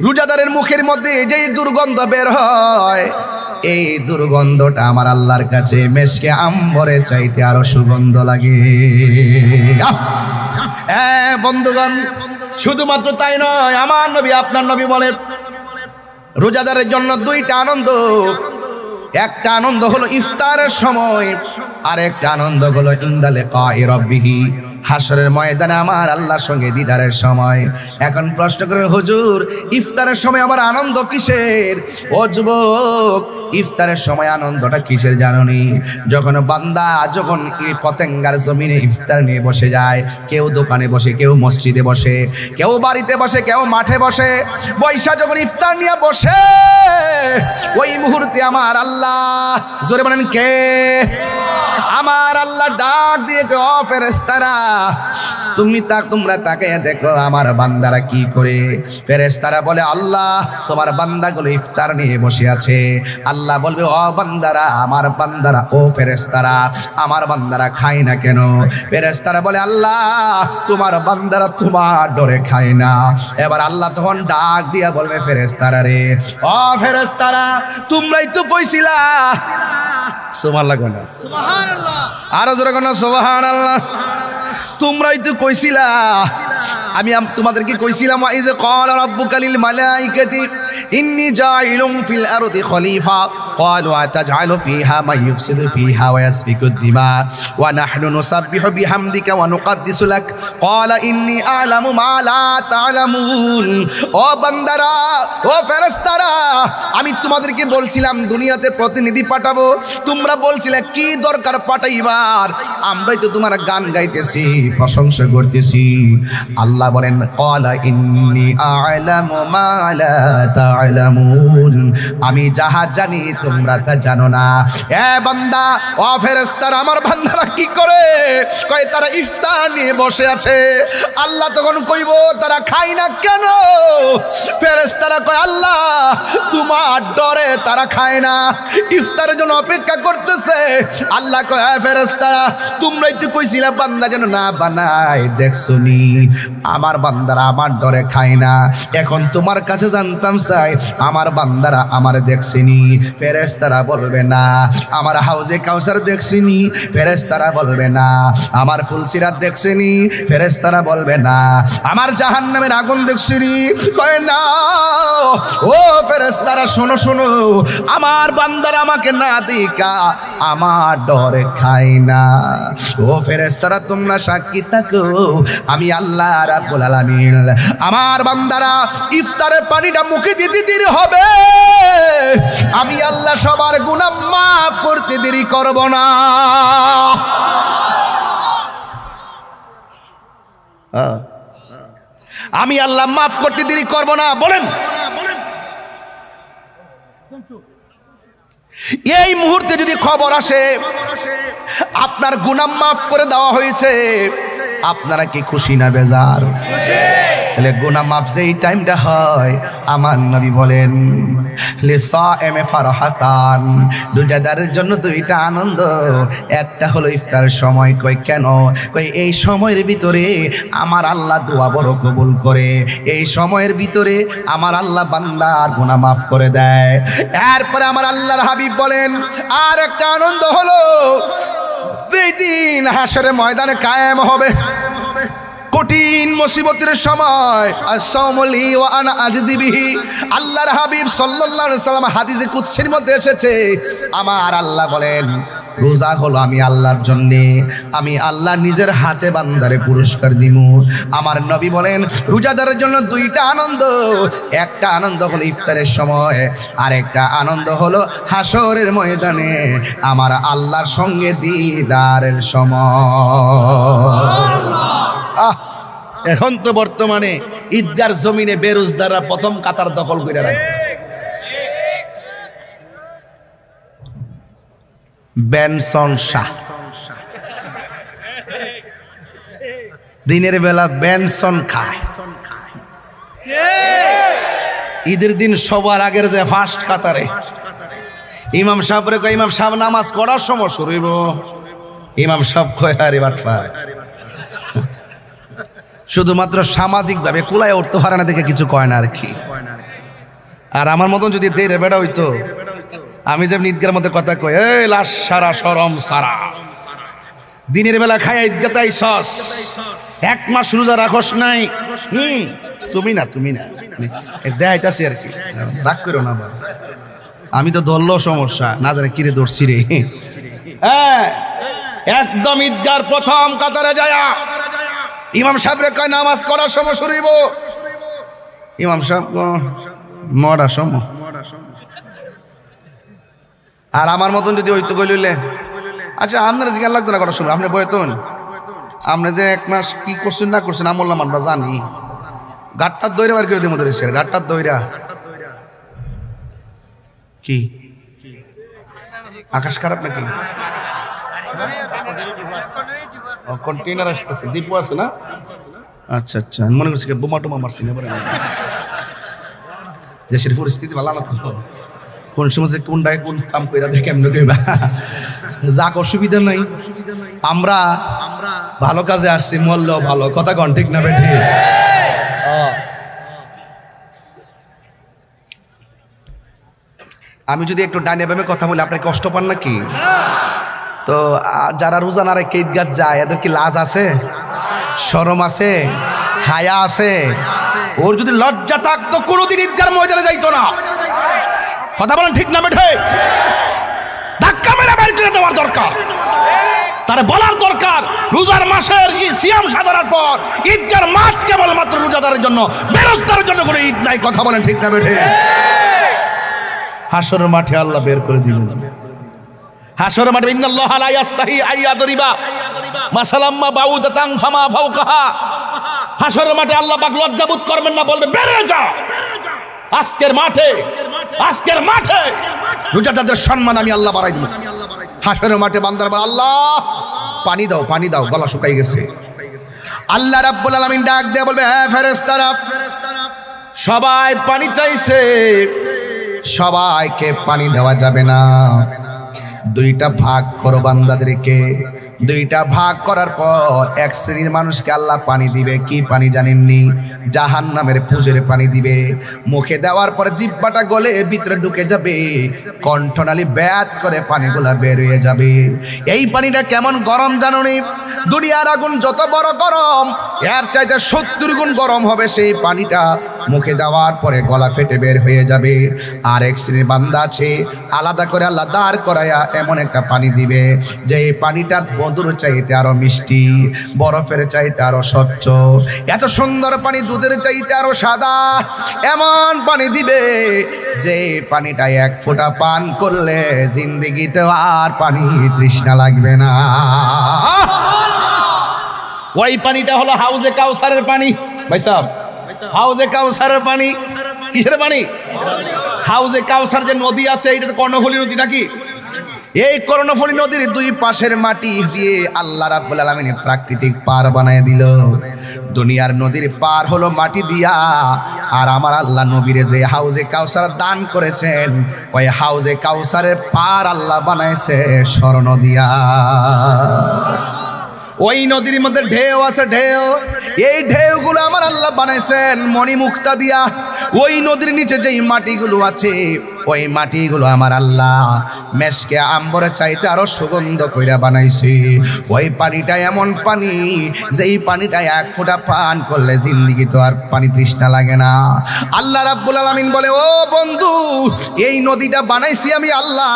রোজাদারের মুখের মধ্যে যেই দুর্গন্ধ বের হয়, এই দুর্গন্ধটা আমার আল্লাহর কাছে মেশকে আম্বরের চাইতে আরো সুগন্ধ লাগে। বন্ধুগণ, শুধুমাত্র তাই নয়, আমার নবী, আপনার নবী বলেন, রোজাদারের জন্য দুইটা আনন্দ। একটা আনন্দ হলো ইফতারের সময়, আর একটা আনন্দ হলো ইনদা লিকাই রাব্বিহি, হাসরের ময়দানে আমার আল্লাহর সঙ্গে দিদারের সময়। এখন প্রশ্ন করেন, হুজুর ইফতারের সময় আবার আনন্দ কিসের? ও যুবক, ইফতারের সময় আনন্দটা কিসের জানোনি? যখন বান্দা যখন এই পতেঙ্গার জমিনে ইফতার নিয়ে বসে যায়, কেউ দোকানে বসে, কেউ মসজিদে বসে, কেউ বাড়িতে বসে, কেউ মাঠে বসে, বৈশা যখন ইফতার নিয়ে বসে, ওই মুহূর্তে আমার আল্লাহ, জোরে বলেন কে? আমার আল্লাহ ডাক দিয়ে কে, ও ফেরেশতারা, তোমরা তাকে দেখো আমার বান্দারা কি করে। ফেরেশতারা বলে, আল্লাহ তোমার বান্দাগুলো ইফতার নিয়ে বসে আছে। আল্লাহ বলবে, ও বান্দারা, আমার বান্দারা, ও ফেরেশতারা, আমার বান্দারা খায় না কেন? ফেরেশতারা বলে, আল্লাহ তোমার বান্দারা তোমার ডরে খায় না। এবার আল্লাহ তখন ডাক দিয়া বলবে, ফেরেশতারা রে, ও ফেরেশতারা, তোমরাই তো কইছিলা। সুবহানাল্লাহ, সুবহানাল্লাহ, আরো জোরে কোন সুবহানাল্লাহ। তোমরাই তো কইছিলা, আমি তোমাদেরকে কইছিলাম, ওয়া ইয ক্বালা রাব্বুকা লিল মালাইকাতি ইন্নী জাইলুম ফিল আরদি খলিফা ক্বালু আতাজআলু ফিহা মান ইফসিদু ফিহা ওয়া ইয়াসফিকু দিমা ওয়া নাহনু নুসাব্বিহু বিহামদিকা ওয়া নুকদ্দিসু লাক ক্বালা ইন্নী আ'লামু মা লা তা'লামুন। ও বান্দারা, ও ফেরেশতারা, আমি তোমাদেরকে বলছিলাম দুনিয়াতে প্রতিনিধি পাঠাবো, তোমরা বলছিলে কি দরকার পাঠাইবার, আমরাই তো তোমার গান গাইতেছি, প্রশংসা করতেছি। আল্লাহ বলেন ক্বালা ইন্নী আ'লামু মা লা তা'লামুন, আমি যাহা জানি তোমরা তা জানো না। এ বান্দা, ও ফেরেশতারা, আমার বান্দারা কি করে? কয় তারা ইফতার নিয়ে বসে আছে। আল্লাহ তখন কইব তারা খায় না কেন? ফেরেশতারা কয় আল্লাহ তোমার ডরে তারা খায় না, ইফতারের জন্য অপেক্ষা করতেছে। আল্লাহ কয় হ্যাঁ ফেরেশতারা, তোমরাই তো কইছিলা বান্দা যেন না বানায়, দেখছনি আমার বান্দারা আমার ডরে খায় না। এখন তোমার কাছে জানতাম চাই আমার বান্দারা আমার দেখছিনি। ফেরেশতারা বলবে না আমার হাউজে কাউসার দেখছিনি। ফেরেশতারা বলবে না আমার ফুলসিরাত দেখছিনি। ফেরেশতারা বলবে না আমার জাহান্নামের আগুন দেখছিনি। কয় না ও ফেরেশতারা, শোনো শোনো, আমার বান্দারা আমাকে না দেখা আমার ডরে খায় না। ও ফেরেশতারা, তোমরা সাক্ষী থাকো, আমি আল্লাহ রাব্বুল আলামিন আমার বান্দারা ইফতারের পানিটা মুখে দিতে দেরি হবে, আমি আল্লাহ সবার গুনাহ মাফ করতে দেরি করব না। আমি আল্লাহ মাফ করতে দেরি করব না। বলেন এই মুহূর্তে যদি খবর আসে আপনার গুনাহ মাফ করে দেওয়া হয়েছে, আপনারা কি খুশি না বেজার? তাহলে গুনাহ মাফ যেই টাইমটা হয়, আমার নবী বলেন লিসাইমে ফারহাতান, রোজাদারের জন্য দুইটা আনন্দ। একটা হলো ইফতারের সময়। কই কেন? কই এই সময়ের ভিতরে আমার আল্লাহ দোয়া বড় কবুল করে, এই সময়ের ভিতরে আমার আল্লাহ বান্দার গুনাহ মাফ করে দেয়। এরপরে আমার আল্লাহর হাবিব বলেন আর একটা আনন্দ হলো যেই দিন হাশরের ময়দানে কায়েম হবে কঠিন মুসিবতের সময়, আসসামুলি ওয়া আনা আজজি বিহি। আল্লাহর হাবিব সাল্লাল্লাহু আলাইহি সাল্লাম হাদিসে কুদসির মধ্যে এসেছে, আমার আল্লাহ বলেন রোজা হলো আমি আল্লাহর জন্যে, আমি আল্লাহ নিজের হাতে বান্দারে পুরস্কার দিমু। আমার নবী বলেন রোজাদারের জন্য দুইটা আনন্দ, একটা আনন্দ হলো ইফতারের সময়, আর একটা আনন্দ হলো হাশরের ময়দানে আমার আল্লাহর সঙ্গে দিদারের সময়। এখন তো বর্তমানে ঈদগার জমিনে বেরোজদাররা প্রথম কাতার দখল করে রাখে। বেনসন শাহ দিনের বেলা বেনসন খায়, ঈদের দিন সবার আগের যে ফার্স্ট কাতারে ইমাম সাহেবরে কয় ইমাম সাহেব নামাজ করার সময় শুরু হইব। ইমাম সাহেব কয় আরে বাটপায়, শুধুমাত্র সামাজিকভাবে কুলায় উঠতে পারে না দেখে কিছু কয় না আর কি। আর আমার মতন যদি দেরে বেড়া হইতো, আমি যেমন ঈদগার মধ্যে কথা কই এই লাশ সারা শরম সারা, দিনের বেলা খায় ঈদগাতে আইছস, এক মাস রোজা রাখস নাই। তুমি না দেখাইতাছি আর কি, রাগ করো না। আমি তো ধরলো সমস্যা না জানে কিরে ধরছি রে। হ্যাঁ, একদম ঈদগার প্রথম কাতারে যায়া ইমাম সাহেবরে কয় নামাজ করার সময় শুরু হইব। ইমাম সাহেব নটার সময়, আর আমার মতন যদি হইতো কইলে আচ্ছা আপনারা জিজ্ঞাসা লাগতো না করার সময়, আপনি বয়তন আপনি যে এক মাস কি করছেন না করছেন আমল্লাম আমরা জানি। গাটটার দইরা বার করে দিব ধরেছে, গাটটার দইরা কি আকাশ খারাপ নাকি? কন্টেইনার আসতেছে, দীপু আছে না? আচ্ছা আচ্ছা, মনে করছি বোমা টোমা মারছি না। দেশের পরিস্থিতি ভালো না তো, কোন সময় কোনটায় কোন কাম কইরা দেখে কেমন কইবা, যাক অসুবিধা নাই। আমরা ভালো কাজে আসছি, মরলেও ভালো, কথা কন ঠিক না বেঠি? আমি যদি একটু ডানে বামে কথা বলি আপনি কষ্ট পান নাকি? তো যারা রোজা না রেখে ঈদগাহ যায় এদের কি লাজ আছে, শরম আছে, হায়া আছে? ওর যদি লজ্জা থাকতো কোনোদিন ঈদগার ময়দানে যাইতো না। কথা বলেন ঠিক না বেঠে? ধাক্কা মেরে বের করে দেওয়ার দরকার, তার বলার দরকার রোজার মাসের সিয়াম সাধনার পর ঈদগার মাস কেবলমাত্র রোজাদারের জন্য, বেরোজদারের জন্য কোনো ঈদ নাই। কথা বলেন ঠিক না বেঠে? হাসরের মাঠে আল্লাহ বের করে দিবেন। হাসরের মাঠে ইন্নাল্লাহা লা ইয়াস্তাহি আইয়াদরিবা মাসালাম্মা বাউদাতান ফামা ফাওকাহা। হাসরের মাঠে আল্লাহ পাক লজ্জাবোধ করবেন না, বলবে বের হয়ে যা। আজকের মাঠে রোজাদারদের সম্মান আমি আল্লাহ বাড়াই দেব। হাসরের মাঠে বান্দার বলে আল্লাহ পানি দাও, গলা শুকাই গেছে। আল্লাহ রাব্বুল আলামিন ডাক দিয়ে বলবে হ্যাঁ ফেরেশতারা, সবাই পানি চাইছে, সবাইকে পানি দেওয়া যাবে না। দুইটা ভাগ করো বান্দাদেরকে। দুইটা ভাগ করার পর এক শ্রেণীর মানুষকে আল্লাহ পানি দিবে। কি পানি জানেননি? জাহান্নামের পুজের পানি দিবে। মুখে দেওয়ার পর জিহ্বাটা গলে ভিতরে ঢুকে যাবে, কণ্ঠনালী ব্যাত করে পানিগুলা বের হয়ে যাবে। এই পানিটা কেমন গরম জানোনি? দুনিয়ার আগুন যত বড় গরম, এর চাইতে 70 গুণ গরম হবে সেই পানিটা। মুখে দেওয়ার পরে গলা ফেটে বের হয়ে যাবে। আর এক শ্রেণীর বান্দা আছে, আলাদা করে আল্লাহ দাঁড় করায়া এমন একটা পানি দিবে যে এই পানিটা মধুর চাইতে আরো মিষ্টি, বরফের চাইতে আরো স্বচ্ছ, এত সুন্দর পানি দুধের চাইতে আরো সাদা। এমন পানি দিবে যে পানিটা এক ফোঁটা পান করলে জিন্দেগিতে আর পানি তৃষ্ণা লাগবে না। ওই পানিটা হলো হাউজে কাউসারের পানি। ভাই সাহেব, হাউজে কাউসারের পানি কিসের পানি? হাউজে কাউসার যে নদী আছে, এটা তো কর্ণফুলী নদী নাকি? এই কর্ণফুলী নদীর দুই পাশের মাটি দিয়ে আল্লাহ রাব্বুল আলামিন প্রাকৃতিক পার বানায় দিল। দুনিয়ার নদীর পার হলো মাটি দিয়া, আর আমার আল্লাহ নবীরে যে হাউজে কাউসার দান করেছেন, ওই হাউজে কাউসারের পার আল্লাহ বানাইছে স্বর্ণ দিয়া। ওই নদীর মধ্যে ঢেউ আছে, ঢেউ। এই ঢেউগুলো আমার আল্লাহ বানাইছেন মণিমুক্তা দিয়া। ওই নদীর নিচে যেই মাটিগুলো আছে, ওই মাটিগুলো আমার আল্লাহ মেশকে আম্বরের চাইতে আরো সুগন্ধ কইরা বানাইছে। ওই পানিটা এমন পানি, যেই পানিটা এক ফোঁটা পান করলে জিন্দেগি তো আর পানি তৃষ্ণা লাগে না। আল্লাহ রাব্বুল আলামিন বলে ও বন্ধু, এই নদীটা বানাইছি আমি আল্লাহ,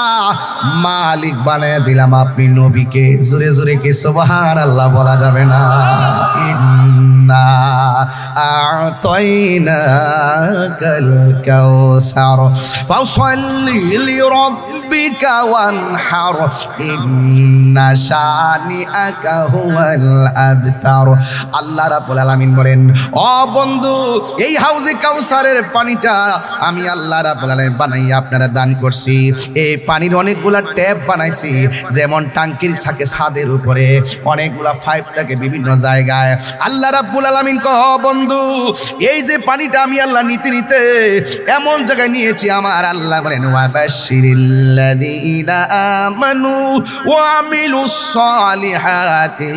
মালিক বানায় দিলাম আপনি নবীকে। জোরে জোরে কি সুবহানাল্লাহ বলা যাবে না? ইন্না আ'তাইনাকাল কাউসার ফাসাল্লি লিরাব্বিকা ওয়ানহার ইন্না শানিআকা হুয়াল আবতার। আল্লাহ রাব্বুল আলামিন বলেন ও বন্ধু, এই হাউজে কাউসারের পানিটা আমি আল্লাহ রাব্বুল আলামিন বানাইয়া আপনারা দান করছি। এই পানির অনেকগুলা ট্যাপ বানাইছি, যেমন টাঙ্কির থাকে ছাদের উপরে, অনেকগুলা পাইপ থাকে বিভিন্ন জায়গায়। আল্লাহ রাব্বুল আলামিন কয় ও বন্ধু, এই যে পানিটা আমি আল্লাহ নিতে নিতে এমন জায়গায় নিয়েছি, আমার আল্লাহ বলেন ওয়াবাশশিরিল্লাযীনা আমানু ওয়া আমিলুস সালিহাতি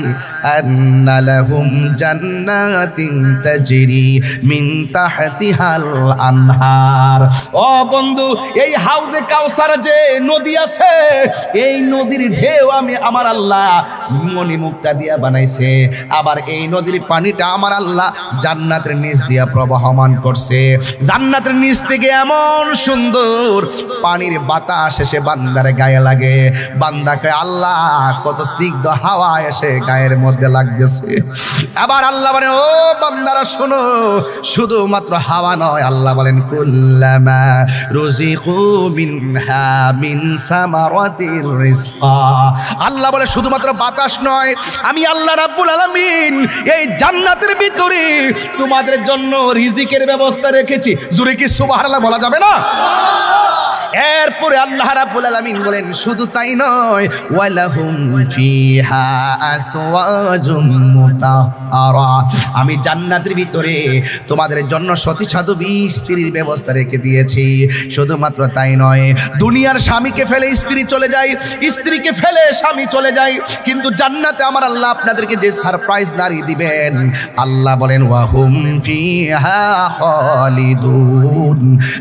আন্না লাহুম জান্নাতিন তাজরি মিন তাহতিহাল আনহার। ও বন্ধু, এই হাউজে কাউসার যে নদী আছে, এই নদীর ঢেউ আমি আমার আল্লাহ মণিমুক্তা দিয়া বানাইছে। আবার এই নদীর পানিটা আমার আল্লাহ জান্নাতের নিচ দিয়া প্রবাহমান করছে। জান্নাতের নিচ থেকে এমন সুন্দর পানির বাতাস এসে বান্দার গায়ে লাগে। বান্দাকে আল্লাহ কত স্নিগ্ধ হাওয়া এসে গায়ের মধ্যে লাগতেছে। আবার আল্লাহ বলেন ও বান্দারা শোনো, শুধুমাত্র হাওয়া নয়, আল্লাহ বলেন কুল্লামা রুজিকু মিনহা মিন সামারাতির রিজকা। আল্লাহ বলে শুধুমাত্র বাতাস নয়, আমি আল্লাহ রাব্বুল আলামিন এই জান্নাতের ভিতরে তোমাদের জন্য রিজিকের ব্যবস্থা রেখেছি। জোরে কি সুবহানাল্লাহ বলা যাবে না? এরপরে আল্লাহ রাব্বুল আলামিন বলেন শুধু তাই নয়, ওয়ালাহুম ফিহা আসওয়াজুম মুতাহহারা। আমি জান্নাতের ভিতরে তোমাদের জন্য সতী সাধু স্ত্রীর ব্যবস্থা রেখে দিয়েছি। শুধুমাত্র তাই নয়, দুনিয়ার স্বামীকে ফেলে স্ত্রী চলে যায়, স্ত্রীকে ফেলে স্বামী চলে যায়, কিন্তু জান্নাতে আমার আল্লাহ আপনাদেরকে যে সারপ্রাইজ নারী দিবেন, আল্লাহ বলেন ওয়াহুম ফিহা খালিদুন।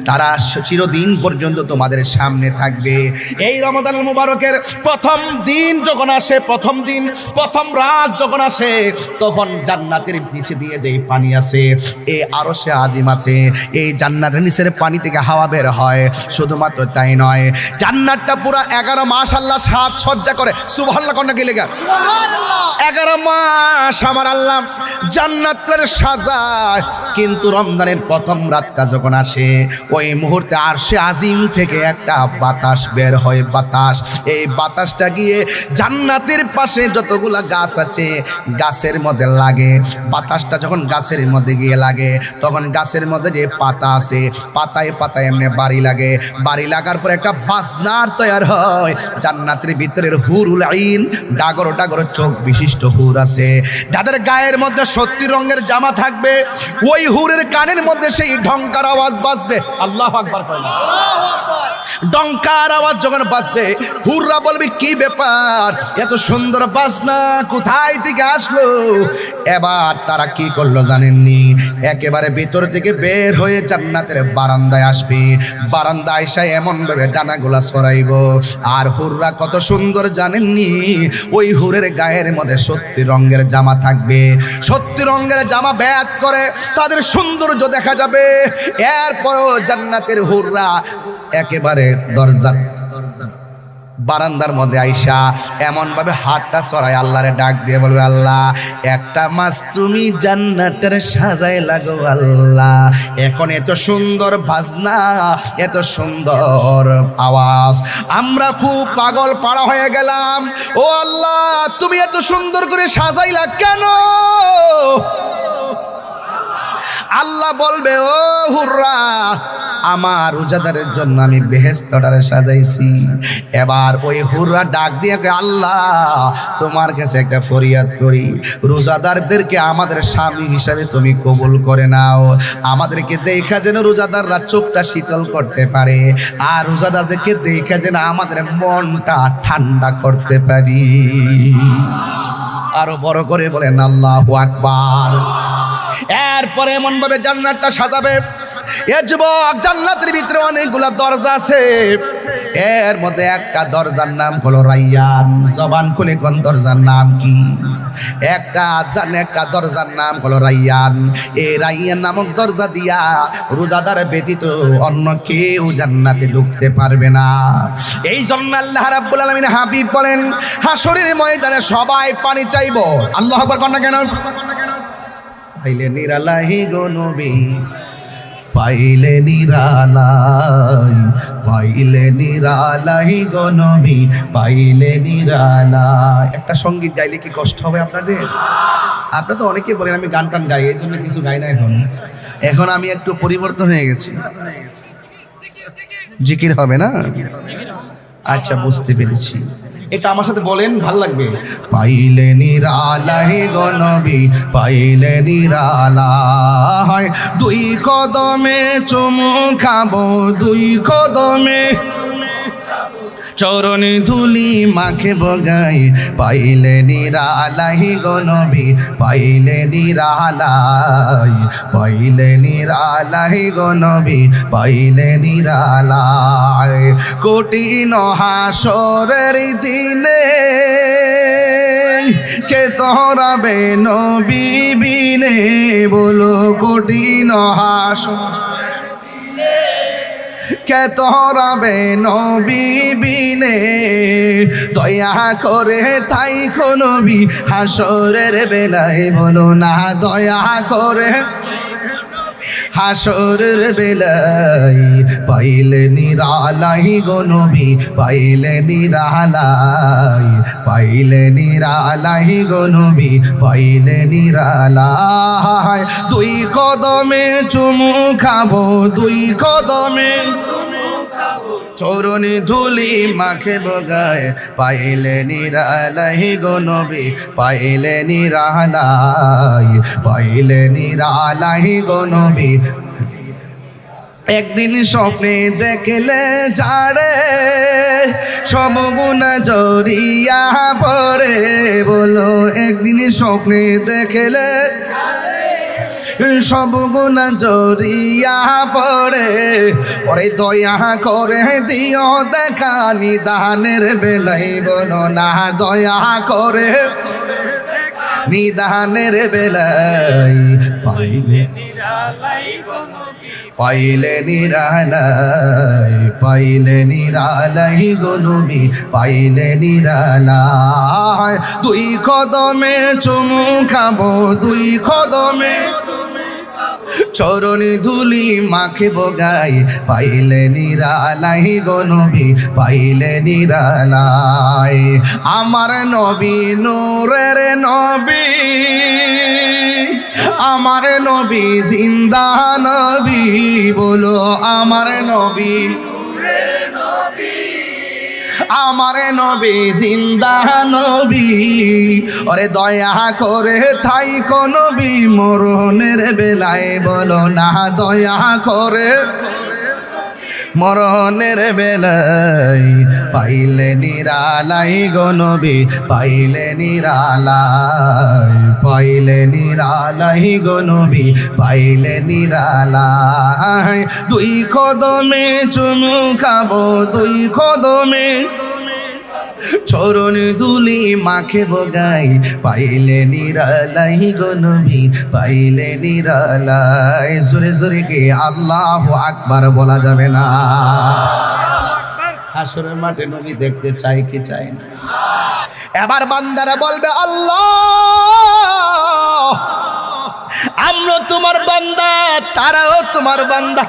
তারা চিরদিন পর্যন্ত তোমাদের তোমাদের সামনে থাকবে। এই রমাদান মুবারকের প্রথম দিন যখন আসে, প্রথম রাত যখন আসে, তখন জান্নাতের নিচে দিয়ে যেই পানি আছে, এই আরশে আজিম আছে, এই জান্নাতের নিচের পানি থেকে হাওয়া বের হয়। শুধুমাত্র তাই নয়, জান্নাতটা পুরো 11 মাস আল্লাহ সাজসজ্জা করে। সুবহানাল্লাহ কন্যা কি লেখা? 11 মাস আমার আল্লাহ জান্নাতের সাজায়। কিন্তু রমজানের প্রথম রাতটা যখন আসে, ওই মুহূর্তে আরশে আজিম থেকে একটা বাতাস বের হয়। বাতাস, এই বাতাসটা গিয়ে জান্নাতের পাশে যতগুলা গাছ আছে গাছের মধ্যে লাগে। বাতাসটা যখন গাছের মধ্যে গিয়ে লাগে, তখন গাছের মধ্যে যে পাতা আছে, পাতায় পাতায় এমনি বাড়ি লাগে। বাড়ি লাগার পর একটা বাজনার তৈরি হয়। জান্নাতের ভিতরের হুরুল আইন, ডাগর ডাগর চোখ বিশিষ্ট হুর আছে, যাদের গায়ের মধ্যে 70 রঙের জামা থাকবে। ওই হুরের কানের মধ্যে সেই ঢংকার আওয়াজ বাজবে। আল্লাহু আকবার কইনা। ডঙ্কার আওয়াজ যখন বাজবে, হুররা বলবে কি ব্যাপার, এত সুন্দর বাজনা কোথায় থেকে আসলো? এবার তারা কি করলো জানেননি? একেবারে ভিতর থেকে বের হয়ে জান্নাতের বারান্দায় আসবে। বারান্দায় এসে এমন ভাবে ডানাগুলা ছড়াইব। আর হুররা কত সুন্দর জানেননি? ওই হুরের গায়ের মধ্যে 70 রঙের জামা থাকবে। 70 রঙের জামা ব্যাত করে তাদের সৌন্দর্য দেখা যাবে। এরপরও জান্নাতের হুররা একেবারে দরজা বারান্দার মধ্যে আইসা এমন ভাবে হাতটা ছড়ায় আল্লাহরে ডাক দিয়ে বলবে, আল্লাহ একটা মাস তুমি জান্নাতের সাজায় লাগো আল্লাহ। এখন এত সুন্দর বাজনা, এত সুন্দর আওয়াজ, আমরা খুব পাগল পাড়া হয়ে গেলাম। ও আল্লাহ, তুমি এত সুন্দর করে সাজাইলা কেন? আল্লাহ বলবে, ও হুররা, আমার রোজাদারের জন্য আমি বেহেশতটারে সাজাইছি। এবার ওই হুররা ডাক দিয়ে, আল্লাহ তোমার কাছে একটা ফরিয়াদ করি, রোজাদারদেরকে আমাদের স্বামী হিসাবে তুমি কবুল করে নাও। আমাদেরকে দেখা যেন রোজাদাররা চোখটা শীতল করতে পারে, আর রোজাদারদেরকে দেখা যেন আমাদের মনটা ঠান্ডা করতে পারি। আরো বড় করে বলেন আল্লাহু আকবার। এরপরে এমন ভাবে জান্নাতটা সাজাবে। এ যুবক, জান্নাতের ভিতরে অনেকগুলা দরজা আছে। এর মধ্যে একটা দরজার নাম হলো রাইয়ান। জবান খুলে কোন দরজার নাম কি? একটা দরজার নাম হলো রাইয়ান। এই রাইয়ান নামক দরজা দিয়া রোজাদার ব্যতীত অন্য কেউ জান্নাতে ঢুকতে পারবে না। এই জন্য আল্লাহ রাব্বুল আলামিন হাবিব বলেন, হাশরের ময়দানে সবাই পানি চাইবো। আল্লাহু আকবার কন্যা কেন? পাইলে নিরালাহি গো নবী, পাইলে নিরালাই, পাইলে নিরালাই গো নবী, পাইলে নিরালাই। একটা সঙ্গীত গাইলে কি কষ্ট হবে আপনাদের? আপনারা তো অনেকে বলেন আমি গান টান গাই, এই জন্য কিছু গাই না। এখন আমি একটু পরিবর্তন হয়ে গেছি। জিকির হবে না? আচ্ছা, বুঝতে পেরেছি। এটা আমার সাথে বলেন, ভাল লাগবে। পাইলে নিরালাই গো নবী, পাইলে নিরালাই, দুই কদমে চুমু খাবো, দুই কদমে চরণে ধুলি মাখে বগাই, পাইলে নিরালাই গো নবী, পাইলে নিরালাই, পাইলে নিরালাই গো নবী, পাইলে নিরালাই। কঠিন হাসরের দিনে কে তোরাবে নবী বিনে, বলো কঠিন হাসর কে তোরাবে নবী বিনে, দয়া করে তাই কো নবী হাসরের বেলায়, বলো না দয়া করে হাসরের বেলায়, পাইলে নিরালাই গো নবী, পাইলে নিরালাই, পাইলে নিরালাই গো নবী, পাইলে নিরালাই। দুই কদমে চুমু খাবো, দুই কদমে চরণে ধুলি মাখে বগায়, পাইলে নিরালাই গো নবী, পাইলে নিরালাই, পাইলে নিরালাই গো নবী। একদিন স্বপ্নে দেখলে যারে সব গুনাহ জড়িয়া পড়ে, বলো একদিন স্বপ্নে দেখলে সব গুনাহ জড়িয়া পড়ে, ওরে দয়া করে দিও দেখা নিদানের বেলায় বলো না, দয়া করে নিদানের বেলায় পাইলে পাইলে নিরালাই, পাইলে নিরালাই গো নবী, পাইলে নিরালাই। দুই কদমে চুমু খাবো, দুই কদমে চরণে ধুলি মাখে বগাই, পাইলে নিরালাই গো নবী, পাইলে নিরালাই। আমার নবী নূরের নবী, আমার নবী জিন্দা নবী, বলো আমার নবী, আমার নবী জিন্দা নবী, ওরে দয়া করে থাইকো নবী মরণের বেলায় বলো না, দয়া করে মরণের বেলায় পাইলে নিরালাই গো নবী, পাইলে নিরালাই, পাইলে নিরালাই গো নবী, পাইলে নিরালাই। দুই কদমে চুমু খাবো, দুই কদমে চরণ দুলি মাখে বগাই, পাইলে নিরালাই গো নবী, পাইলে নিরালাই। জোরে জোরে কে আল্লাহু আকবার বলা যাবে না? হাসরের মাঠে নবী দেখতে চাই কি চাই না? এবার বান্দারা বলবে আল্লাহ আমরা তোমার বান্দা, তারাও তোমার বান্দা,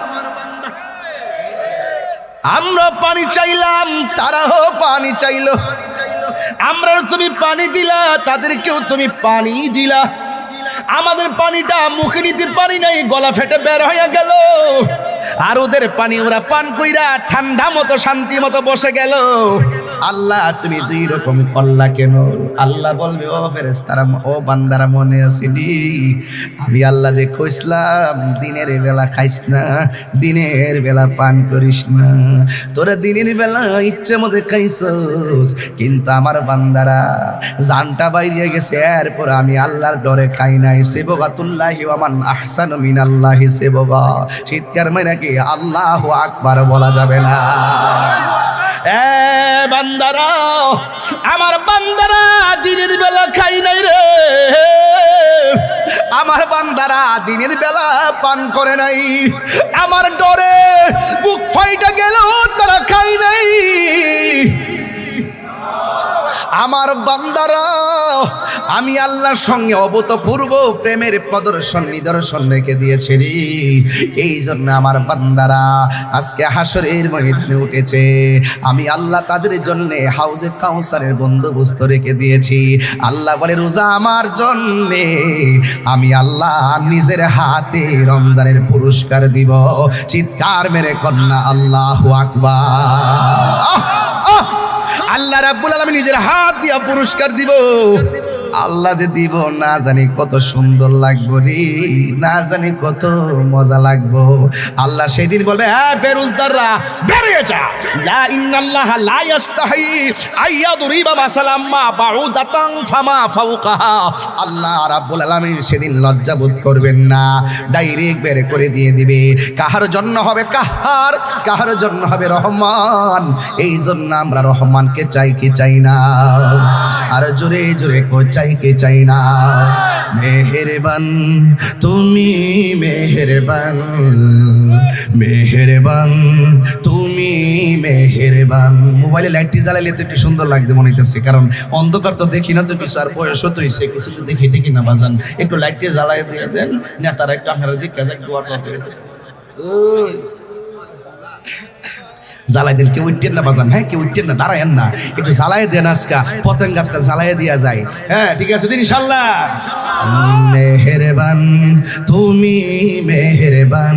আমরা পানি চাইলাম তারাও পানি চাইলো, আমরা তুমি পানি দিলা তাদেরকেও তুমি পানি দিলা, আমাদের পানিটা মুখে নিতে পারি নাই, গলা ফেটে বের হয়ে গেল, আর ওদের পানি ওরা পান কইরা ঠান্ডা মতো শান্তি মতো বসে গেল। আল্লাহ তুমি দুই রকম করলা কেন? আল্লাহ বলবে ও ফেরেশতারা, ও বান্দারা মনে আসেনি আমি আল্লাহ যে কইছিলাম দিনের বেলা খাইস না, দিনের বেলা পান করিস না, তোরা দিনের বেলা ইচ্ছে মতো খাইছস, কিন্তু আমার বান্দারা জানটা বাইরে গেছে, এরপর আমি আল্লাহর ডরে খাই নাই। সিবগাতুল্লাহি ওয়া মান আহসানু মিনাল্লাহি সিবগা। চিৎকার মেরে কি আল্লাহু আকবার বলা যাবে না? এ বান্দারা, আমার বান্দারা দিনের বেলা খাই নাই রে, আমার বান্দারা দিনের বেলা পান করে নাই, আমার ডরে বুক ফাইটা গেল তারা খাই নাই। আমার বান্দারা আমি আল্লাহর সঙ্গে অভূতপূর্ব প্রেমের প্রদর্শন নিদর্শন রেখে দিয়েছি রে, এই জন্য আমার বান্দারা আজকে হাসরের ময়দানে উঠেছে। আমি আল্লাহ তাদের জন্য হাউজে কাউসারের বন্দোবস্ত রেখে দিয়েছি। আল্লাহ বলে রোজা আমার জন্যে, আমি আল্লাহ নিজের হাতে রমজানের পুরস্কার দিব। চিৎকার মেরে কন্যা আল্লাহু আকবার। আল্লাহ রাব্বুল আলামিন নিজের হাত দিয়া পুরস্কার দিব। আল্লাহ যে দিব না জানি কত সুন্দর লাগবো রে, না জানি কত মজা লাগবো। আল্লাহ সেদিন বলবে হ্যাঁ বেরোজদাররা বেরিয়ে যা, লা ইন্নাল্লাহা লা ইস্তাহি আইয়াদরিবা মাসালাম মা বাউদাতান ফামা ফাওকাহা। আল্লাহ রাব্বুল আলামিন সেদিন লজ্জা বোধ করবেন না, ডাইরেক্ট বের করে দিয়ে দিবে। কাহার জন্য হবে কাহার, কাহার জন্য হবে রহমান। এই জন্য আমরা রহমানকে চাই কি চাই না? আর জোরে জোরে কো চাই কে চাই না? মেহেরবান তুমি মেহেরবান, মেহেরবান তুমি মেহেরবান। মোবাইলে লাইটটি জ্বালাইলে তো একটু সুন্দর লাগবে মনে হইতেছে, কারণ অন্ধকার তো দেখি না তো কিছু, আর বয়সও তো হয়েছে কিছু তো দেখি টেকি না বাজান। একটু লাইটটি জ্বালাই দিয়ে দেন, নেতারা একটু আপনারা দেখে যাক দোয়া টোয়া করে দেন। জ্বালাই দেন, কেউ উঠতেন না বাজান, হ্যাঁ কেউ উঠতেন না, দাঁড়ায়েন না, একটু জ্বালাই দেন আজকা পতঙ্গ গাছকা জ্বালাই দেওয়া যায়। হ্যাঁ ঠিক আছে দিন ইনশাল্লাহ। মেহেরবান তুমি মেহেরবান।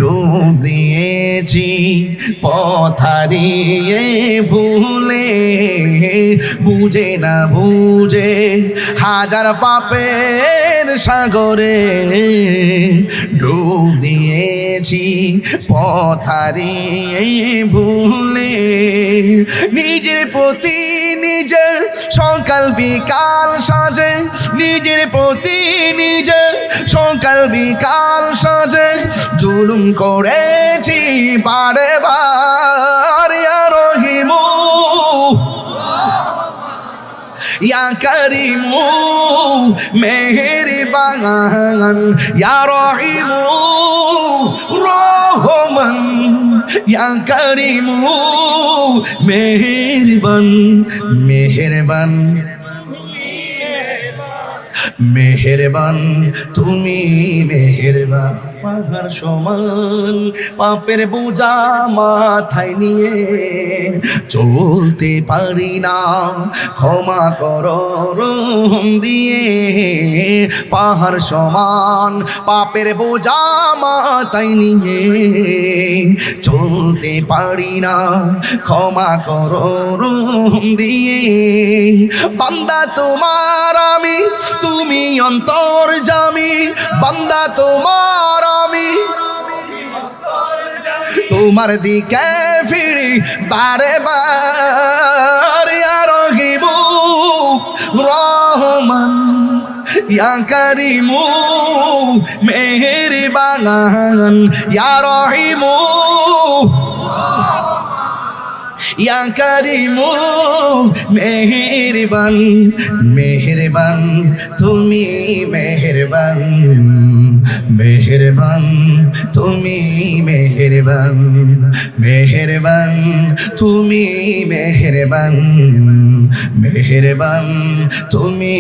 ডুব দিয়েছি পথ হারিয়ে ভুলে, বুঝে না বুঝে হাজার পাপের সাগরে ডুব দিয়েছি পথ হারিয়ে ভুলে। নিজের প্রতি নিজের সকাল বিকাল সাজে, নিজের প্রতি নিজের সকাল বিকাল সাজে জুলুম করেছি বারে বার। ইয়া রহিমু ইয়া করিমু মেহেরবান, ইয়া রহিমু রহমান, ইয়া করিমু মেহেরবান, মেহেরবান মেহেরবান তুমি মেহেরবান। পাহাড় সমান পাপের বোঝা মাথায় নিয়ে চলতে পারি না, ক্ষমা করো রহম দিয়ে। পাহাড় সমান পাপের বোঝা মাথায় নিয়ে চলতে পারি না, ক্ষমা করো রহম দিয়ে। বান্দা তোমার আমি, তুমি অন্তর্যামী, বান্দা তোমার আমি, তোমার দিকে ফিরি বারে বার। ইয়া রহিমু রহমান, ইয়া করিমু মেহেরবান, ইয়া রহিমু ইয়া করিমু মেহেরবান, মেহেরবান তুমি মেহেরবান, মেহেরবান তুমি মেহেরবান, মেহেরবান তুমি মেহেরবান, মেহেরবান তুমি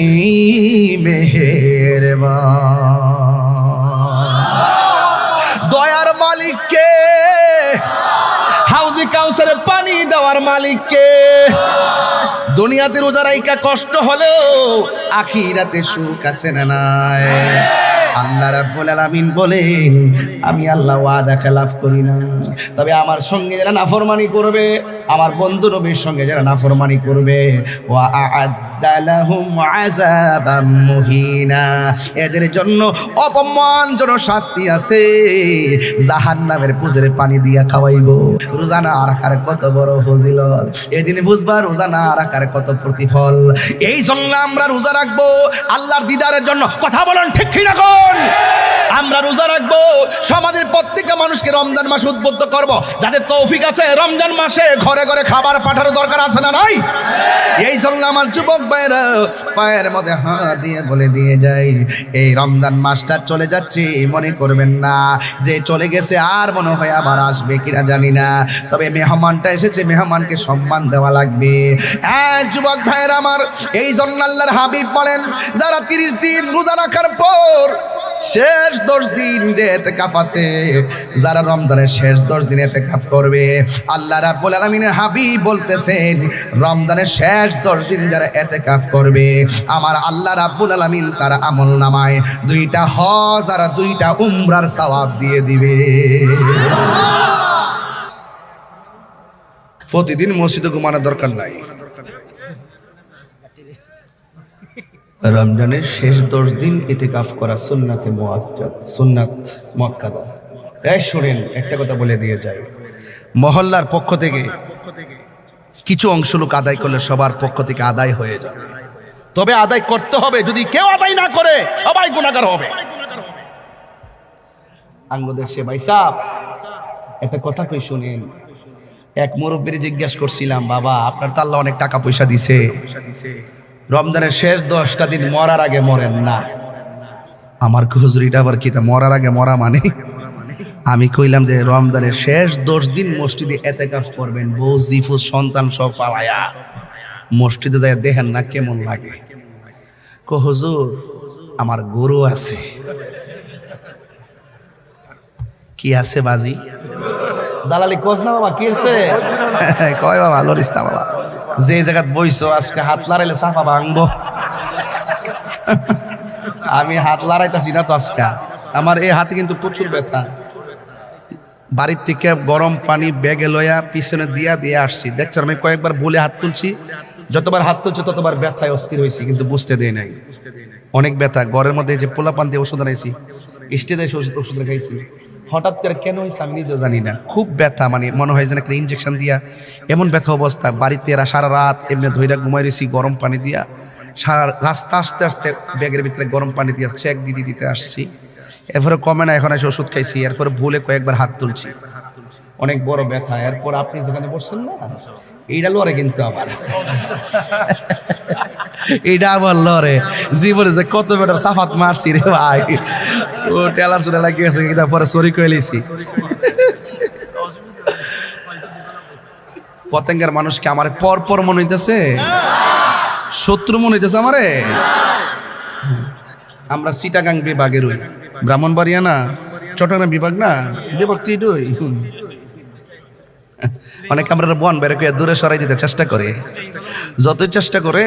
মেহেরবান। দয়ার মালিককে, হাউজে কাউসারে পানি দেওয়ার মালিককে। দুনিয়াতে রোজা রাইকা কষ্ট হলেও আখিরাতে সুখ আছে না নাই? আল্লাহ রাব্বুল আলামিন বলেন, আমি আল্লাহ ওয়াদা খেলাফ করি না, তবে আমার সঙ্গে যারা নাফরমানি করবে, আমার বন্ধু নবীর সঙ্গে যারা নাফরমানি করবে, ওয়া আ'আদ্দা লাহুম আযাবাম মুহিনা, এদের জন্য অপমানজনক শাস্তি আছে, জাহান্নামের পুজের পানি দিয়া খাওয়াইবো। রোজা না রাখার কত বড় ফজিলত, এদিন বুঝবা রোজা না রাখার কত প্রতিফল। এই জন্য আমরা রোজা রাখবো আল্লাহর দিদারের জন্য। কথা বলেন ঠিক কি না? আমরা রোজা রাখবো, সমাজের প্রত্যেকটা মানুষকে রমজান মাসে উদ্বুদ্ধ করব। যাদের তৌফিক আছে রমজান মাসে ঘরে ঘরে খাবার পাঠানোর দরকার আছে না নাই? এই জন্য আমার যুবক ভাইরা পায়ের মধ্যে হাত দিয়ে বলে দিয়ে যাই, এই রমজান মাসটা চলে যাচ্ছে মনে করবেন না যে চলে গেছে আর মনে হয় আবার আসবে কিনা জানি না, তবে মেহমানটা এসেছে, মেহমানকে সম্মান দেওয়া লাগবে। যুবক ভাইরা আমার, এই জন্য আল্লাহর হাবিব বলেন, যারা 30 দিন রোজা রাখার পর শেষ 10 দিন যে ইতিকাফ আছে, যারা রমজানের শেষ 10 দিন ইতিকাফ করবে, আল্লাহ রাব্বুল আলামিনের হাবিব বলতেছেন, রমজানের শেষ 10 দিন যারা ইতিকাফ করবে, আমার আল্লাহ রাব্বুল আলামিন তার আমলনামায় 2টা হজ আর 2টা উমরার সওয়াব দিয়ে দিবে। প্রতিদিন মসজিদে ঘুমানোর দরকার নাই। রমজানের শেষ 10 দিন ইতিকাফ করা সুন্নাতে মুআক্কাদ, সুন্নাত মুআক্কাদা। এই শুনেন, একটা কথা বলে দিয়ে যাই, মহল্লার পক্ষ থেকে কিছু অংশ লোক আদায় করলে সবার পক্ষ থেকে আদায় হয়ে যাবে, তবে আদায় করতে হবে। যদি কেউ আদায় না করে সবাই গুনাহগার হবে। আঙ্গদের সে ভাই সাহেব একটা কথা কই শুনেন। এক মুরব্বির জিজ্ঞেস করছিলাম, বাবা আপনার তো আল্লাহ অনেক টাকা পয়সা দিছে, রমজানের শেষ 10টা দিন মরার আগে মরেন না। আমার হুজুরিটা আবার কি তা মরার আগে মরা মানে? আমি কইলাম যে রমজানের শেষ 10 দিন মসজিদে ইতিকাফ করবেন, বউ জিফু সন্তান সব পালায়া মসজিদে যায়, দেখেন না কেমন লাগে। কো হুজুর আমার গরু আছে। কি আছে বাজি? জালালি কোস না বাবা, কি আছে? কয় বাবা লরিস না বাবা, যে জায়গায় বইছো আজকে হাত লড়াইলে সাফা ভাঙবো। আমি হাত লড়াইতেছি না তো আজকে, আমার এই হাতে কিন্তু প্রচুর ব্যথা। বাড়ির থেকে গরম পানি ব্যাগে লইয়া পিছনে দিয়ে আসছি। দেখছো আমি কয়েকবার বলে হাত তুলছি, যতবার হাত তুলছি ততবার ব্যথায় অস্থির হয়েছি, কিন্তু বুঝতে দেয় নাই। অনেক ব্যথা, ঘরের মধ্যে যে পোলাপান দিয়ে ওষুধ আনাইছি, স্টেজে ওষুধ খাইছি, হঠাৎ করে কেন হয়েছে আমি নিজেও জানি না। খুব ব্যথা, মানে মনে হয় যেন একটা ইনজেকশন দিয়া, এমন ব্যথা অবস্থা। বাড়িতে এরা সারা রাত এমনি ধৈরা ঘুমাই রয়েছি গরম পানি দিয়া, সারা রাস্তা আসতে আসতে ব্যাগের ভিতরে গরম পানি দিয়া চেক দিতে আসছি। এরপরে কমে না, এখন এসে ওষুধ খাইছি, এরপরে ভুলে কয়েকবার হাত তুলছি, অনেক বড় ব্যথা। এরপর আপনি যেখানে বসছেন না, এইটা লড়ে কিন্তু আবার এইটা আবার লড়ে জীবনে যে কত বেটার সাফাত মারছি রে ভাই, ও টেলার চুরে লাগিয়ে গেছে, পরে সরি করে লিছি। পতেঙ্গের মানুষকে আমার পর মনে হইতেছে, শত্রু মনে হইতেছে আমারে। আমরা চিটাগাং বিভাগের ওই ব্রাহ্মণবাড়িয়া না, চট্টগ্রাম বিভাগ না, বিভাগ তুই দুই অনেক আমরা বন বের করে দূরে সরাই দিতে চেষ্টা করে, যতই চেষ্টা করে,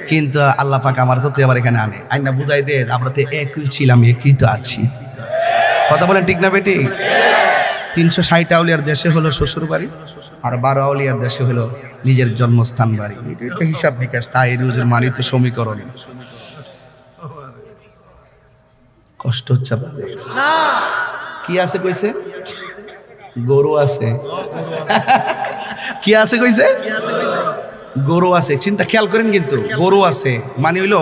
কিন্তু আল্লাহ পাক আমার তো আবার এখানে আইনা বুঝাই দে, আমরা তো একই ছিলাম, একই তো আছি। কথা বলেন ঠিক না বেটি? 360 আউলিয়ার দেশে হলো শ্বশুর বাড়ি, আর 12 আউলিয়ার দেশে হলো নিজের জন্মস্থান বাড়ি। এটা হিসাব নিকাশ, তাই রুজের মানিত সমীকরণ। কষ্ট হচ্ছে আপনাদের? কি আছে কইছে? গরু আছে। কি আছে কইছে? গরু আছে। চিন্তা খেয়াল করেন, কিন্তু গরু আছে মানে হইলো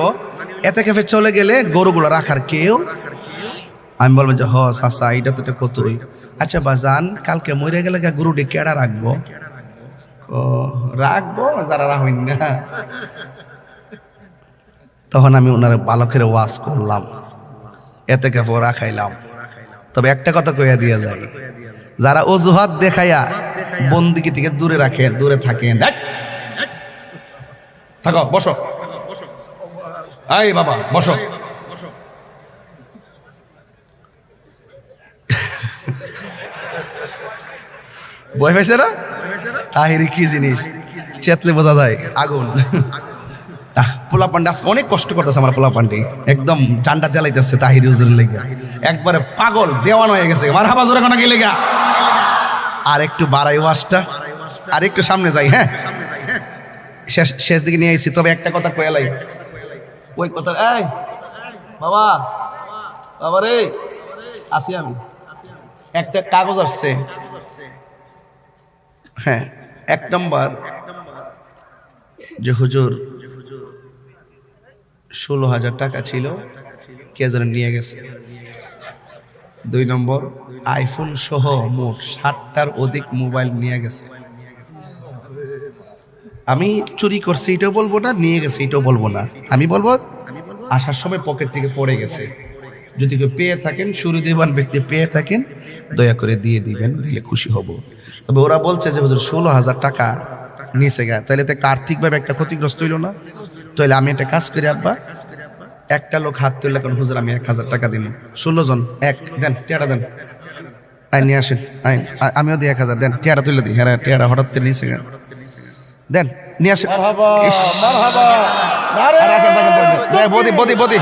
এতে ক্যাফে চলে গেলে গরুগুলো রাখার কেউ। আমি বলবো যে হ চাচা, এটা তো কতই। আচ্ছা বাজান, কালকে মরে গেলে গরুটি কেডা রাখবো? রাখবো যারা রাখবেন না। তখন আমি ওনার বালকের ওয়াজ করলাম, এতে ক্যাফে রাখাইলাম। তবে একটা কথা কইয়া দিয়া যায়, যারা অজুহাত দেখাইয়া বন্দিকে থেকে দূরে রাখেন, দূরে থাকেন। থাকো, বসো, এই বাবা বসো। বই পাইছে না? তাহিরি কি জিনিস চেতলে বোঝা যায়, আগুন। পোলাপান্ডি আজকে অনেক কষ্ট করতেছে আমার পোলাপান্ডি, একদম চান্ডা জ্বালাইতেছে তাহিরি হুজুরের লেগে, একবারে পাগল দেওয়ান হয়ে গেছে। মারহাবা জোরে কোনা গেলে গা। আর একটু বাড়াই ওয়াজটা, আর একটু সামনে যাই। হ্যাঁ, শেষ দিকে নিয়ে আইছি। তবে একটা কথা কয়ালাই, ওই কথা, এই বাবা, বাবা রে, আসি আমি। একটা কাগজ আসছে, হ্যাঁ, 1 নম্বর যে হুজুর 16,000 টাকা ছিল, কে যেন নিয়ে গেছে। 2 নম্বর, আইফোন সহ মোট 60টার অধিক মোবাইল নিয়ে গেছে। আমি চুরি করছি এটাও বলবো না, নিয়ে গেছে এটাও বলবো না, আমি বলবো আসার সময় পকেট থেকে পড়ে গেছে। যদি কেউ পেয়ে থাকেন, সুহৃদবান ব্যক্তি পেয়ে থাকেন, দয়া করে দিয়ে দিবেন, দিলে খুশি হব। তবে ওরা বলছে যে হুজুর 16,000 টাকা নিচে গা, তাহলে তো আর্থিকভাবে একটা ক্ষতিগ্রস্ত হইল না? তাহলে আমি একটা কাজ করি আব্বা, একটা লোক হাত তুললে কোন হুজুর আমি 1000 টাকা দিব, 16 জন এক দেন, টেয়াটা দেন, আই নিয়ে আসেন, আমিও দিই 1000 দেন, টেয়াটা তুলে দিই। হ্যাঁ, টেয়াটা হঠাৎ করে নিচে গা দেন, নিয়ে আসেন। বদি বদি বদি,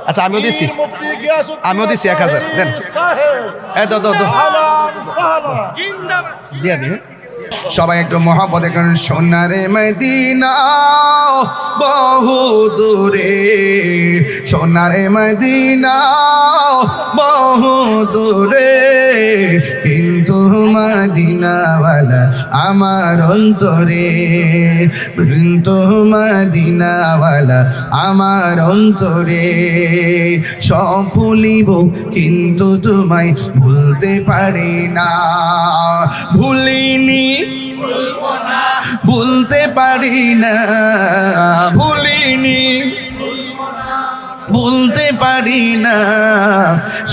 আচ্ছা আমিও দিছি 1000 দেন, দিয়া দিয়ে সবাই একটু মহব্বত করেন। সোনারে মদিনা বহু দূরে, সোনারে মদিনা বহু দূরে, কিন্তু মদিনাওয়ালা আমার অন্তরে, কিন্তু মদিনাওয়ালা আমার অন্তরে। সব ভুলিব কিন্তু তোমায় ভুলতে পারি না, ভুলিনি ভুলতে পারি না, ভুলিনি ভুলতে পারি না।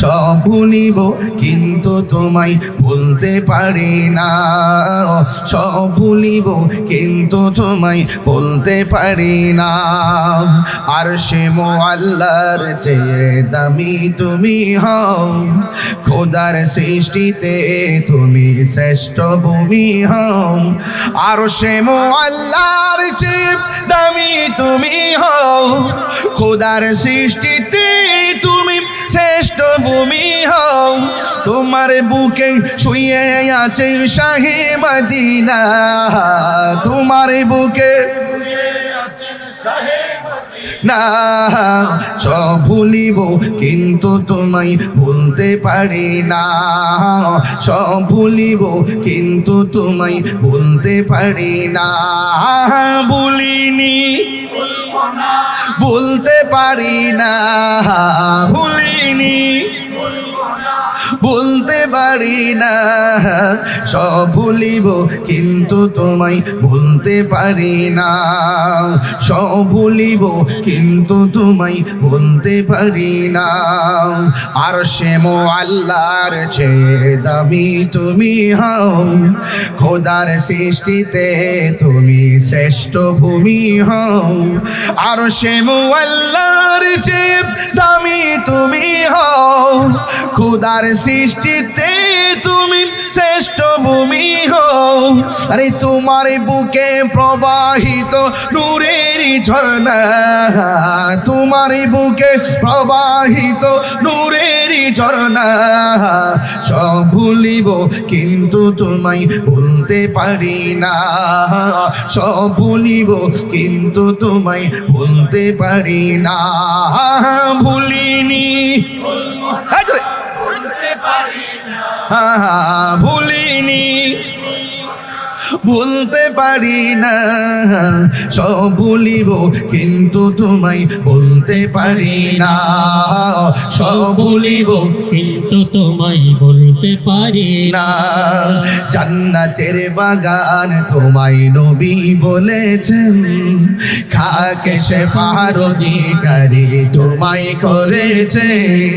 সব ভুলিব কিন্তু তোমায় ভুলতে পারি না, সব ভুলিব কিন্তু তোমায় ভুলতে পারি না। আরশে মুআল্লার চেয়ে দামি তুমি হও, খোদার সৃষ্টিতে তুমি শ্রেষ্ঠ ভূমি হও। আরশে মুআল্লার চেয়ে দামি তুমি হও, খোদার সৃষ্টিতে শ্রেষ্ঠ ভূমি হও তোমার বুকে শুয়ে আছে শাহে মদিনা তোমার বুকে না সব ভুলিব কিন্তু তোমায় ভুলতে পারি না সব ভুলিব কিন্তু তোমায় ভুলতে পারি না ভুলিনি ভুলতে পারি না ভুলিনি ভুলতে পারি না সব ভুলিব কিন্তু তোমায় ভুলতে পারি না সব ভুলিব কিন্তু তোমায় ভুলতে পারি না আর সে আল্লাহর চেয়ে দামি তুমি হও খোদার সৃষ্টিতে তুমি শ্রেষ্ঠ ভূমি হও আর সে আল্লাহর চেয়ে দামি তুমি হও খোদার সৃষ্টিতে তুমি শ্রেষ্ঠ ভূমি হও আরে তোমার বুকে প্রবাহিত নূরের ঝর্ণা তোমার বুকে প্রবাহিত নূরের ঝর্ণা সব ভুলিব কিন্তু তোমায় ভুলতে পারি না সব ভুলিব কিন্তু তোমায় ভুলতে পারি না ভুলিনি ভুলিনি ভুলতে পারি না সব ভুলিব কিন্তু তোমায় ভুলতে পারি না সব ভুলিব কিন্তু তোমায় বলতে পারি না জান্নাতের বাগান তোমায় নবী বলেছেন খাকে শেফার অধিকারী তোমায় করেছেন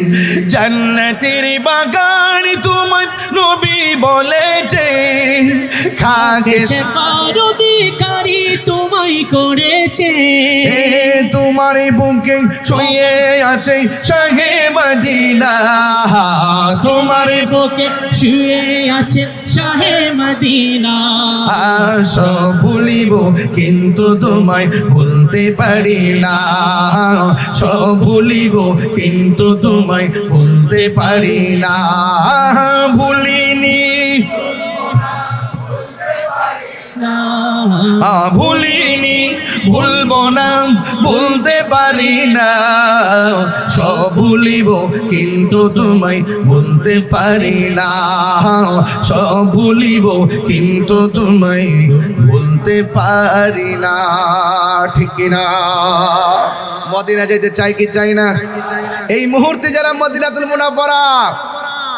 জান্নাতের বাগান তোমায় নবী বলেছে খাকে শেফার অধিকারী তোমায় করেছে তোমার বুকে শুয়ে আছে শাহে মদিনা তোমার বুকে শুয়ে আছে শাহে মদিনা সব ভুলিব কিন্তু তোমায় ভুলতে পারি না সব ভুলিব কিন্তু তোমায় ভুলতে পারি না ভুলিনি ভুলিনি ভুলবো না ভুলতে পারি না সব ভুলিব কিন্তু তোমায় ভুলতে পারি না সব ভুলিব কিন্তু তোমায় ভুলতে পারি না ঠিক না মদিনা যেতে চাই কি চাই না এই মুহূর্তে যারা মদিনাতুল মুনাওয়ারা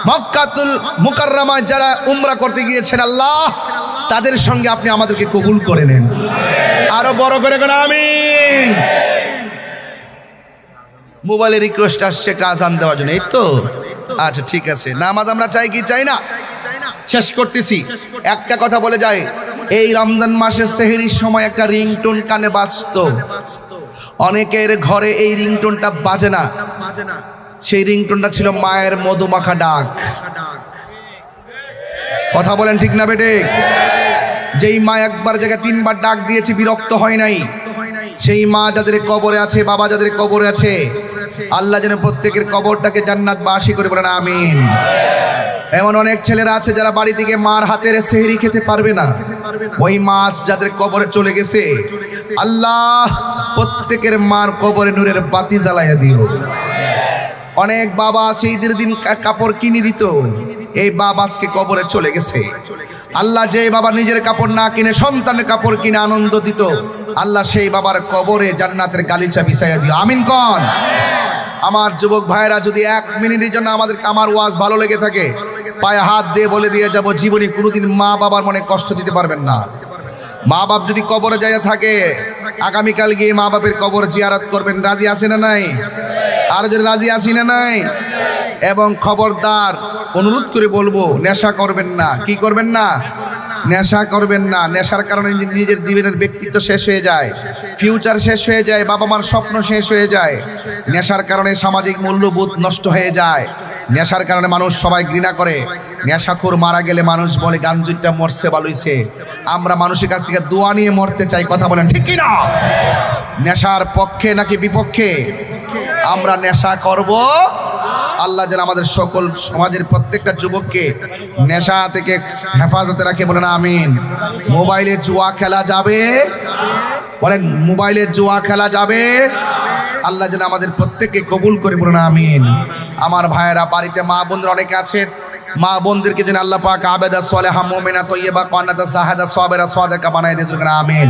মক্কাতুল মুকাররমা যারা উমরা করতে গিয়েছেন আল্লাহ তাদের সঙ্গে আপনি আমাদেরকে কবুল করে নেন আরো বড় করে কোন আমিন মোবাইলে রিকোয়েস্ট আসছে কাজ আন দেওয়ার জন্য এই তো আচ্ছা ঠিক আছে নামাজ আমরা চাই কি চাই না শেষ করতেছি একটা কথা বলে যায় এই রমজান মাসের সেহরির সময় একটা রিংটোন কানে বাজতো অনেকের ঘরে এই রিংটোনটা বাজে না সেই রিংটোনটা ছিল মায়ের মধুমাখা ডাক কথা বলেন ঠিক না বেটে যেই মা একবার জায়গায় তিনবার ডাক দিয়েছে বিরক্ত হয় নাই সেই মা যাদের কবরে আছে বাবা যাদের কবরে আছে আল্লাহ যেন প্রত্যেকের কবরটাকে জান্নাতবাসী করে বলেন আমিন এমন অনেক ছেলেরা আছে যারা বাড়ি থেকে মার হাতের সেহরি খেতে পারবে না ওই মাছ যাদের কবরে চলে গেছে আল্লাহ প্রত্যেকের মার কবরে নূরের বাতি জ্বালাইয়া দিও অনেক বাবা আছে ঈদের দিন কাপড় কিনে দিত এই বাবা আজকে কবরে চলে গেছে আল্লাহ যে বাবা নিজের কাপড় না কিনে সন্তানের কাপড় কিনে আনন্দ দিত আল্লাহ সেই বাবার কবরে জান্নাতের গালিচা বিছাইয়া দিও আমিন কোন আমার যুবক ভাইরা যদি 1 মিনিটের জন্য আমার ওয়াজ ভালো লেগে থাকে পায়ে হাত দিয়ে বলে দিয়ে যাব জীবনে কোনোদিন মা বাবার মনে কষ্ট দিতে পারবেন না মা বাপ যদি কবরে যাইয়া থাকে আগামীকাল গিয়ে মা বাপের কবর জিয়ারত করবেন রাজি আছে না নাই আর যদি রাজি আছি না নাই এবং খবরদার অনুরোধ করে বলবো নেশা করবেন না কি করবেন না নেশা করবেন না নেশার কারণে নিজের জীবনের ব্যক্তিত্ব শেষ হয়ে যায় ফিউচার শেষ হয়ে যায় বাবা মার স্বপ্ন শেষ হয়ে যায় নেশার কারণে সামাজিক মূল্যবোধ নষ্ট হয়ে যায় নেশার কারণে মানুষ সবাই ঘৃণা করে নেশাখোর মারা গেলে মানুষ বলে গাঞ্জুরটা মরছে বালুইছে আমরা মানুষের কাছ থেকে দোয়া নিয়ে মরতে চাই কথা বলেন ঠিক কি না নেশার পক্ষে নাকি বিপক্ষে আমরা নেশা করব আল্লাহ যেন আমাদের সকল সমাজের প্রত্যেকটা যুবককে নেশা থেকে হেফাজতে রাখে, বলেন আমিন। মোবাইলে জুয়া খেলা যাবে, বলেন মোবাইলে জুয়া খেলা যাবে, আল্লাহ যেন আমাদের প্রত্যেককে কবুল করে, বলেন আমিন। আমার ভাইয়েরা, বাড়িতে মা বোনদের অনেকে আছেন, মা বোনদেরকে যেন আল্লাহ পাক আবেদা সালেহা মুমিনা তয়্যিবা কান্নাতা সাহাদা সাবেরা সাদেকা বানায় দিয়েছেন, আমিন।